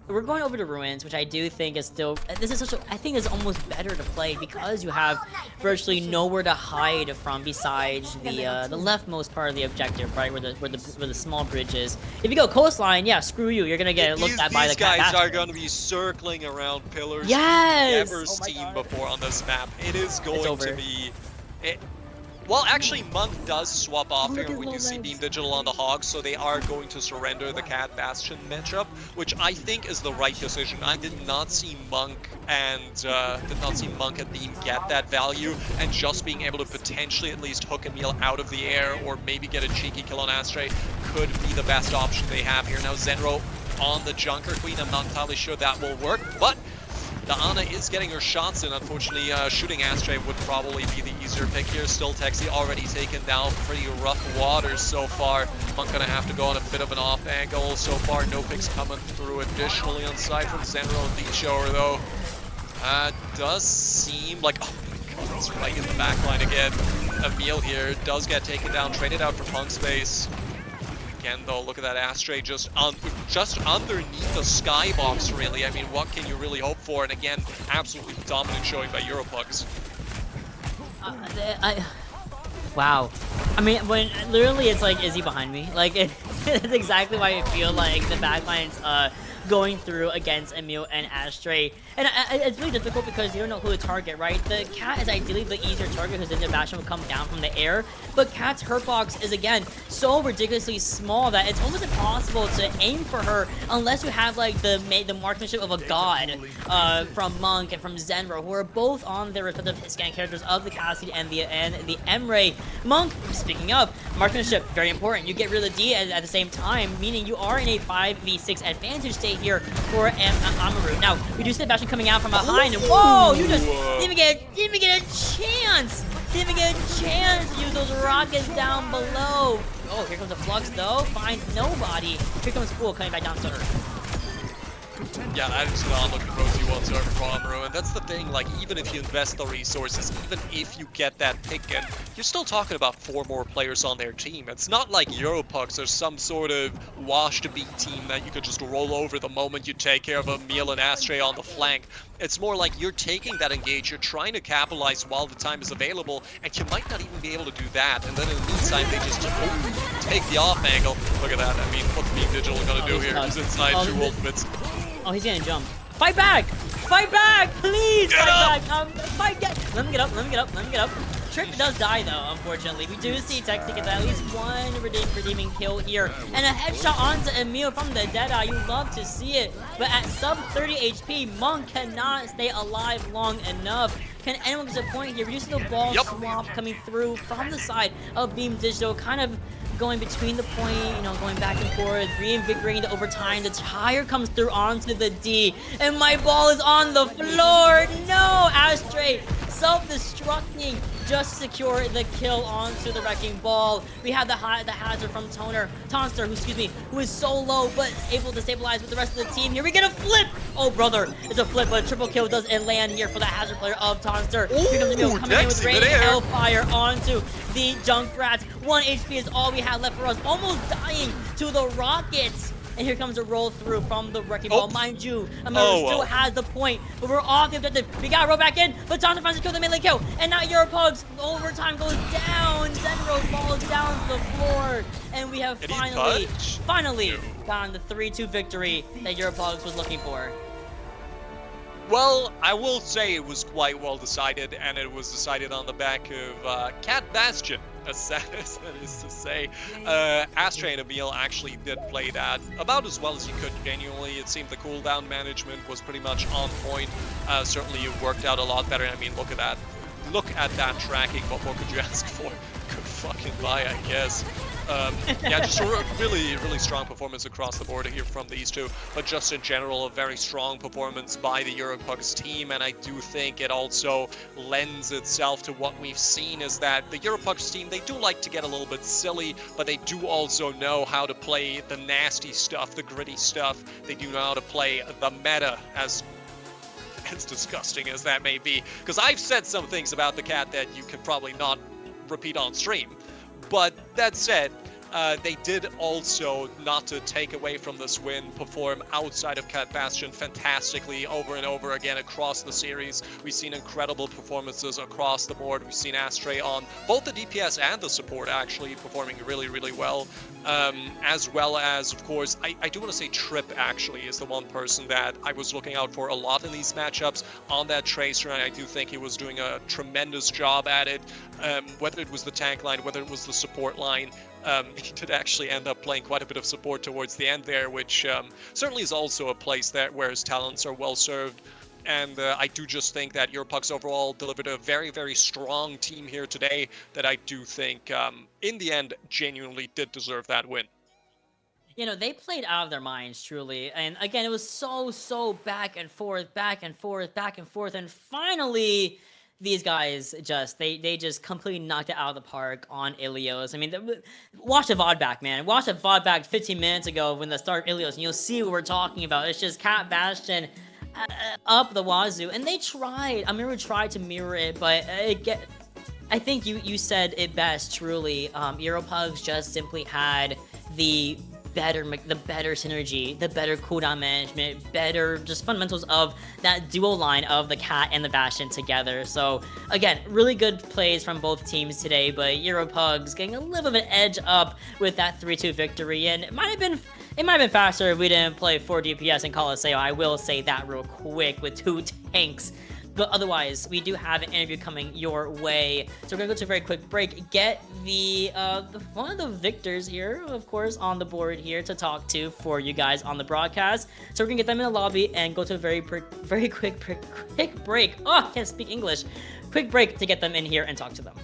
We're going over to Ruins, which I do think is still. This is such a. I think it's almost better to play because you have virtually nowhere to hide from besides the leftmost part of the objective, right, where the small bridge is. If you go coastline, yeah, screw you. You're gonna get looked at by the Cat Bastion. These guys are gonna be circling around pillars. Yes. Never seen before on this map. It is going to be. Well, actually, Monk does swap off here. We do see Beam Digital on the Hogs, so they are going to surrender the Cat Bastion matchup, which I think is the right decision. I did not see Monk and Beam get that value, and just being able to potentially at least hook Emil out of the air or maybe get a cheeky kill on Astray could be the best option they have here. Now, Zenro on the Junker Queen. I'm not entirely sure that will work, but the Ana is getting her shots in. Unfortunately, shooting Astray would probably be the easier pick here. Still, Texi already taken down pretty rough waters so far. Monk gonna have to go on a bit of an off angle. So far, no picks coming through. Additionally, on side from Zenro and Leechower, though, does seem like, oh my god, it's right in the back line again. Emil here does get taken down, traded out for Punk space. Again, though, look at that Astray just underneath the skybox, really. I mean, what can you really hope for? And again, absolutely dominant showing by Europugs. Wow. I mean, when literally it's like, is he behind me? Like, it's exactly why I feel like the backline's going through against Emil and Astray. And it's really difficult because you don't know who to target, right? The Cat is ideally the easier target because then the Bastion will come down from the air. But Cat's hurt box is, again, so ridiculously small that it's almost impossible to aim for her unless you have, like, the marksmanship of a god from Monk and from Zenro, who are both on their respective scan characters of the Cassidy and the Emre. Monk, speaking of, marksmanship, very important. You get rid of the D at the same time, meaning you are in a 5v6 advantage state here for AMERU. Now, we do see the Bastion coming out from behind, and whoa, you just didn't even get a chance. Didn't even get a chance to use those rockets down below. Oh, here comes the Flux though. Finds nobody. Here comes Fool coming back down to Earth. Yeah, that is not looking rosy whatsoever for AMERU, and that's the thing, like, even if you invest the resources, even if you get that pick in, you're still talking about 4 more players on their team. It's not like EuroPucks or some sort of wash-to-beat team that you could just roll over the moment you take care of Emil and Astray on the flank. It's more like you're taking that engage, you're trying to capitalize while the time is available, and you might not even be able to do that, and then in the meantime, they just take the off angle. Look at that, I mean, what's Beam Digital gonna do here? He's inside 2 ultimates. Oh, he's gonna jump. Fight back! Fight back! Please Get fight up! back! Fight back! Let him get up, let him get up, let him get up. Trip does die though, unfortunately. We do see Texi get at least one redeeming kill here. And a headshot onto Emil from the Deadeye. You love to see it. But at sub 30 HP, Monk cannot stay alive long enough. Can anyone get a point here? Reducing the ball swap coming through from the side of Beam Digital, kind of going between the point, you know, going back and forth, reinvigorating the overtime. The tire comes through onto the D, and my ball is on the floor. No, Astray self-destructing just to secure the kill onto the wrecking ball. We have the hazard from Tonster, who is so low but able to stabilize with the rest of the team. Here we get a flip. Oh, brother, it's a flip, but a triple kill does land here for the hazard player of Tonster. Here comes Emil coming in with rain hellfire onto the Junkrat. 1 HP is all we have left for us, almost dying to the Rockets. And here comes a roll through from the wrecking ball. Mind you, AMERU still has the point, but we're off the objective. We gotta roll back in, but Tonster finds the kill, the melee kill. And now EuroPugs overtime goes down. Zenro falls down to the floor. And we have finally gotten the 3-2 victory that EuroPugs was looking for. Well, I will say it was quite well decided, and it was decided on the back of Cat Bastion, as sad as that is to say. Astray and Emil actually did play that about as well as you could, genuinely. It seemed the cooldown management was pretty much on point. Certainly it worked out a lot better. I mean, look at that. Look at that tracking. What more could you ask for? Good fucking buy, I guess. Yeah, just a really strong performance across the board here from these two, but just in general a very strong performance by the EuroPugs team, and I do think it also lends itself to what we've seen is that the EuroPugs team, they do like to get a little bit silly, but they do also know how to play the nasty stuff, the gritty stuff. They do know how to play the meta, as disgusting as that may be, because I've said some things about the Cat that you can probably not repeat on stream. But that said, they did also, not to take away from this win, perform outside of Cat Bastion fantastically over and over again across the series. We've seen incredible performances across the board. We've seen Astray on both the DPS and the support actually performing really well. As well as, of course, I do want to say Trip actually is the one person that I was looking out for a lot in these matchups on that Tracer, and I do think he was doing a tremendous job at it. Whether it was the tank line, whether it was the support line, he did actually end up playing quite a bit of support towards the end there, which certainly is also a place where his talents are well served. And I do just think that EuroPugs overall delivered a very strong team here today that I do think, in the end, genuinely did deserve that win. You know, they played out of their minds, truly. And again, it was so back and forth, and finally these guys they just completely knocked it out of the park on Ilios. I mean, watch the VOD back, man. Watch the VOD back 15 minutes ago when the start of Ilios, and you'll see what we're talking about. It's just Cat Bastion up the wazoo, and they tried. AMERU tried to mirror it, but I think you said it best, truly. EuroPugs just simply had the better synergy, the better cooldown management, better just fundamentals of that duo line of the Cat and the Bastion together. So again, really good plays from both teams today, but EuroPugs getting a little bit of an edge up with that 3-2 victory, and it might have been faster if we didn't play 4 DPS in Colosseo. I will say that real quick with 2 tanks. But otherwise, we do have an interview coming your way. So we're gonna go to a very quick break, get one of the victors here, of course, on the board here to talk to for you guys on the broadcast. So we're gonna get them in the lobby and go to a very quick break. Oh, I can't speak English. Quick break to get them in here and talk to them.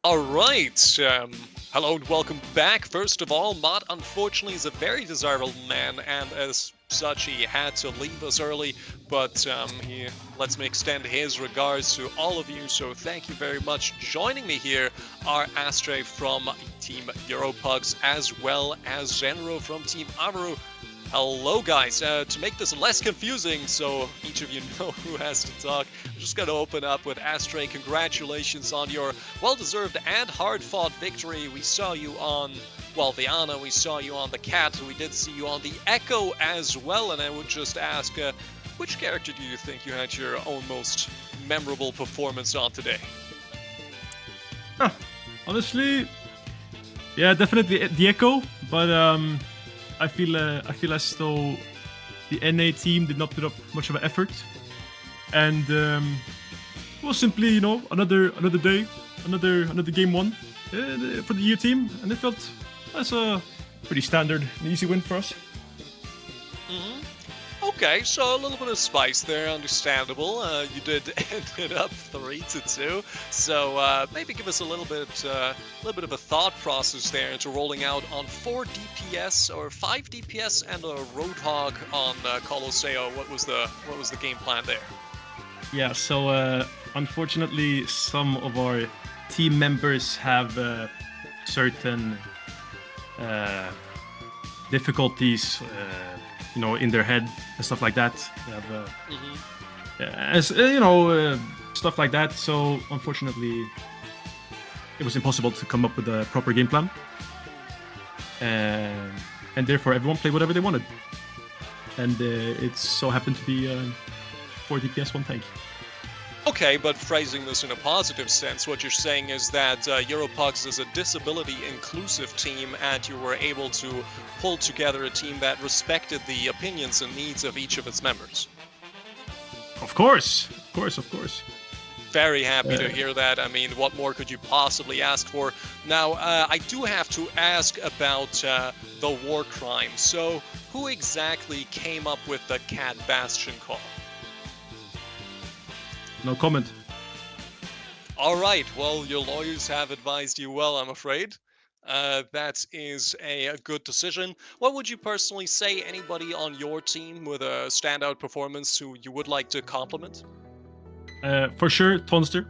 All right. Hello and welcome back. First of all, Mott unfortunately is a very desirable man, and as such, he had to leave us early. But he lets me extend his regards to all of you. So thank you very much. Joining me here are Astray from Team PUGS, as well as Zenro from Team AMERU. Hello guys, to make this less confusing so each of you know who has to talk, I'm just going to open up with Astray. Congratulations on your well-deserved and hard-fought victory. We saw you on, well, the Ana, we saw you on the Cat, we did see you on the Echo as well, and I would just ask, which character do you think you had your own most memorable performance on today? Honestly, yeah, definitely the Echo, but I feel as though the NA team did not put up much of an effort, and it was simply, you know, another day, another game won for the EU team, and it felt as a pretty standard and easy win for us. Okay, so a little bit of spice there, understandable. You did end it up 3-2, so maybe give us a little bit of a thought process there into rolling out on 4 DPS or 5 DPS and a Roadhog on Colosseo. What was the game plan there? Yeah, so unfortunately, some of our team members have certain difficulties. You know, in their head and stuff like that. They have, stuff like that. So unfortunately, it was impossible to come up with a proper game plan, and therefore everyone played whatever they wanted. And it so happened to be 4 DPS, 1 tank. Okay, but phrasing this in a positive sense, what you're saying is that PUGS is a disability-inclusive team, and you were able to pull together a team that respected the opinions and needs of each of its members. Of course. Very happy to hear that. I mean, what more could you possibly ask for? Now, I do have to ask about the war crime. So, who exactly came up with the Cat Bastion call? No comment. All right. Well, your lawyers have advised you well, I'm afraid. That is a good decision. What would you personally say? Anybody on your team with a standout performance who you would like to compliment? For sure, Tonster.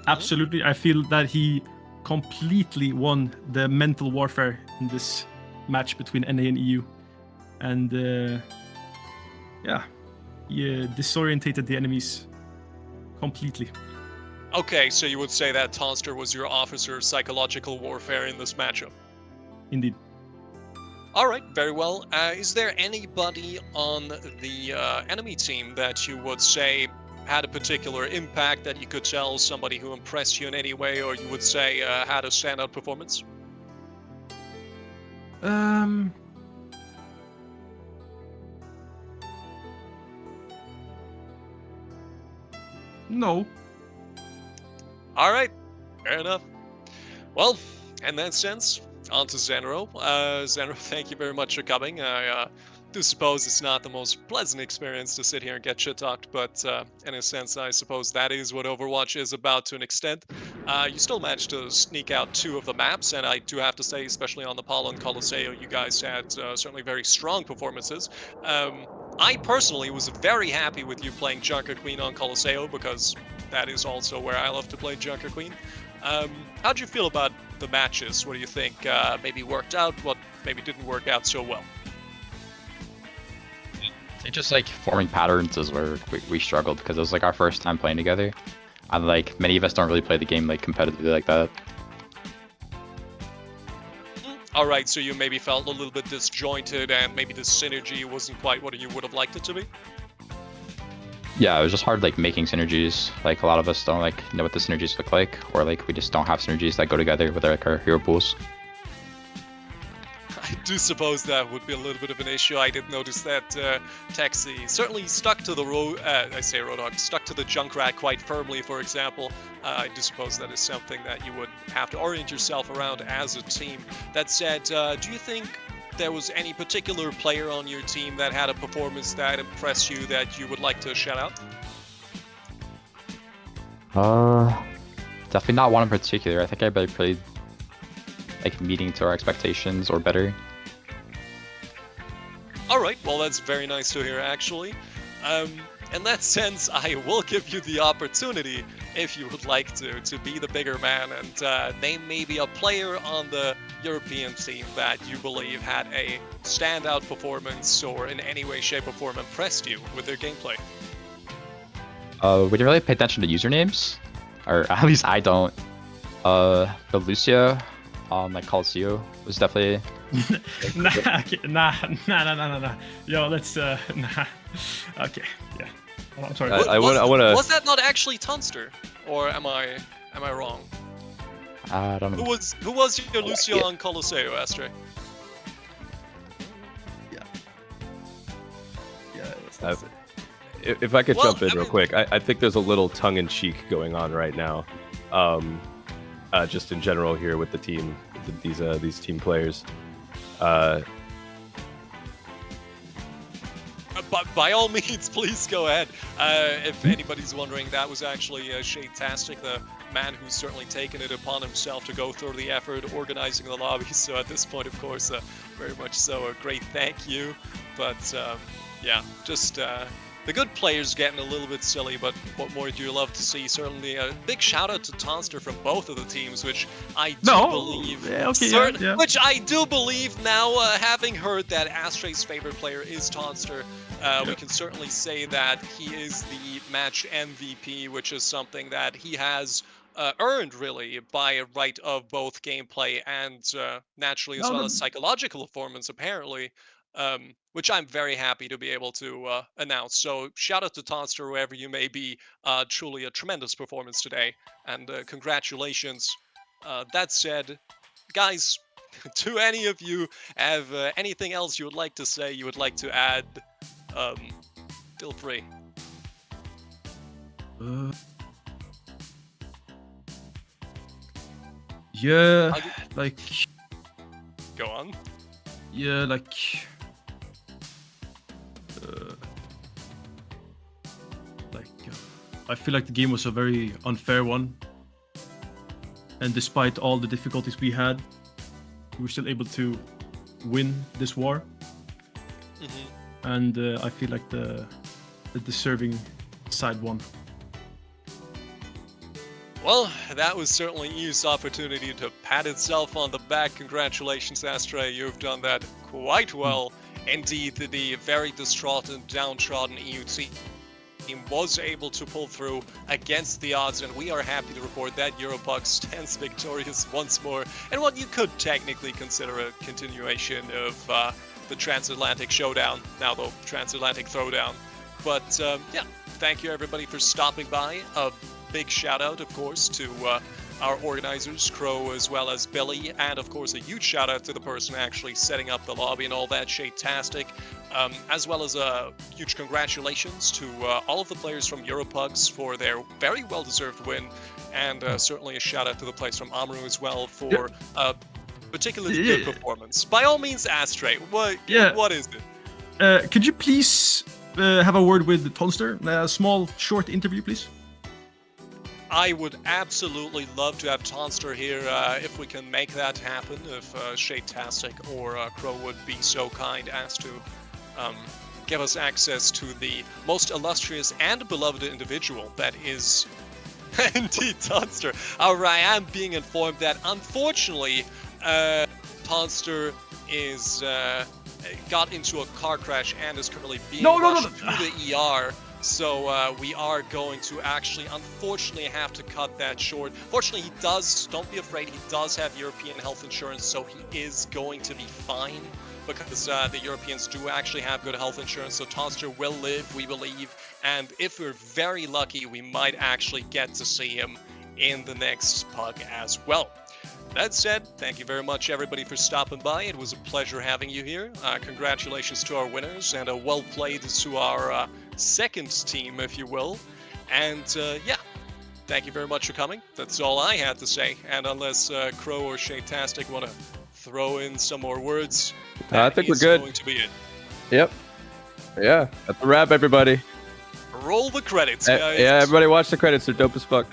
Absolutely. I feel that he completely won the mental warfare in this match between NA and EU. And he disorientated the enemies completely. Okay, so you would say that Tonster was your officer of psychological warfare in this matchup? Indeed. All right, very well. Is there anybody on the enemy team that you would say had a particular impact, that you could tell somebody who impressed you in any way, or you would say had a standout performance? No. All right, fair enough. Well, in that sense, on to Zenro. Zenro, thank you very much for coming. I do suppose it's not the most pleasant experience to sit here and get shit-talked, but in a sense, I suppose that is what Overwatch is about to an extent. You still managed to sneak out 2 of the maps, and I do have to say, especially on the Palo and Colosseo, you guys had certainly very strong performances. I personally was very happy with you playing Junker Queen on Colosseo, because that is also where I love to play Junker Queen. How'd you feel about the matches? What do you think maybe worked out? What maybe didn't work out so well? It's just like forming patterns is where we struggled, because it was like our first time playing together, and like many of us don't really play the game like competitively like that. All right, so you maybe felt a little bit disjointed, and maybe the synergy wasn't quite what you would have liked it to be? Yeah, it was just hard like making synergies. Like a lot of us don't like know what the synergies look like, or like we just don't have synergies that go together with like our hero pools. I do suppose that would be a little bit of an issue. I did notice that Taxi certainly stuck to the Roadhog, stuck to the Junkrat quite firmly, for example. I do suppose that is something that you would have to orient yourself around as a team. That said, do you think there was any particular player on your team that had a performance that impressed you that you would like to shout out? Definitely not one in particular. I think everybody played like meeting to our expectations or better. All right, well, that's very nice to hear, actually. In that sense, I will give you the opportunity, if you would like to be the bigger man and name maybe a player on the European team that you believe had a standout performance or in any way, shape, or form impressed you with their gameplay. We didn't really pay attention to usernames, or at least I don't. But Lucia on like Coliseum was definitely. Nah. Yo, let's nah. Okay, yeah. I'm sorry. I want to. Was that not actually Tunster, or am I wrong? I don't know. Who was your Lucio on Colosseo, Astre? Yeah. If I could jump in real quick, I think there's a little tongue-in-cheek going on right now, just in general here with the team, these team players. By all means, please go ahead. If anybody's wondering, that was actually Shade-tastic, the man who's certainly taken it upon himself to go through the effort organizing the lobby. So at this point, of course, very much so a great thank you. But yeah, just the good players getting a little bit silly, but what more do you love to see? Certainly a big shout out to Tonster from both of the teams, which I do believe. Yeah, okay, yeah. Which I do believe now, having heard that Astre's favorite player is Tonster. We can certainly say that he is the match MVP, which is something that he has earned, really, by right of both gameplay and naturally as well as psychological performance, apparently, which I'm very happy to be able to announce. So shout out to Tonster, whoever you may be. Truly a tremendous performance today, and congratulations. That said, guys, do any of you have anything else you would like to say, you would like to add? Feel free. Yeah, like. Go on. Yeah, like. I feel like the game was a very unfair one, and despite all the difficulties we had, we were still able to win this war. And I feel like the deserving side won. Well, that was certainly Eve's opportunity to pat itself on the back. Congratulations, Astre. You've done that quite well. Indeed, the very distraught and downtrodden EU team was able to pull through against the odds, and we are happy to report that EuroPUGS stands victorious once more in what you could technically consider a continuation of the Transatlantic Showdown, now the Transatlantic Throwdown. But yeah, thank you everybody for stopping by. A big shout out, of course, to our organizers, Crow as well as Billy, and of course a huge shout out to the person actually setting up the lobby and all that, Shade-tastic, as well as a huge congratulations to all of the players from EuroPUGS for their very well-deserved win, and certainly a shout out to the players from AMERU as well for particularly good performance. By all means, Astre, what is it? Could you please have a word with Tonster? A small, short interview, please. I would absolutely love to have Tonster here if we can make that happen, if Shade-tastic or Crow would be so kind as to give us access to the most illustrious and beloved individual that is indeed Tonster. I am being informed that unfortunately Tonster is got into a car crash and is currently being rushed to the ER. So we are going to actually, unfortunately, have to cut that short. Fortunately, he does, don't be afraid, he does have European health insurance, so he is going to be fine, because the Europeans do actually have good health insurance, so Tonster will live, we believe, and if we're very lucky, we might actually get to see him in the next PUG as well. That said, thank you very much everybody for stopping by. It was a pleasure having you here. Congratulations to our winners, and well played to our second team, if you will. And yeah, thank you very much for coming. That's all I had to say. And unless Crow or Shade-tastic want to throw in some more words, I think we're good. Going to be it. Yep. Yeah, that's a wrap, everybody. Roll the credits, guys. Yeah, everybody watch the credits. They're dope as fuck.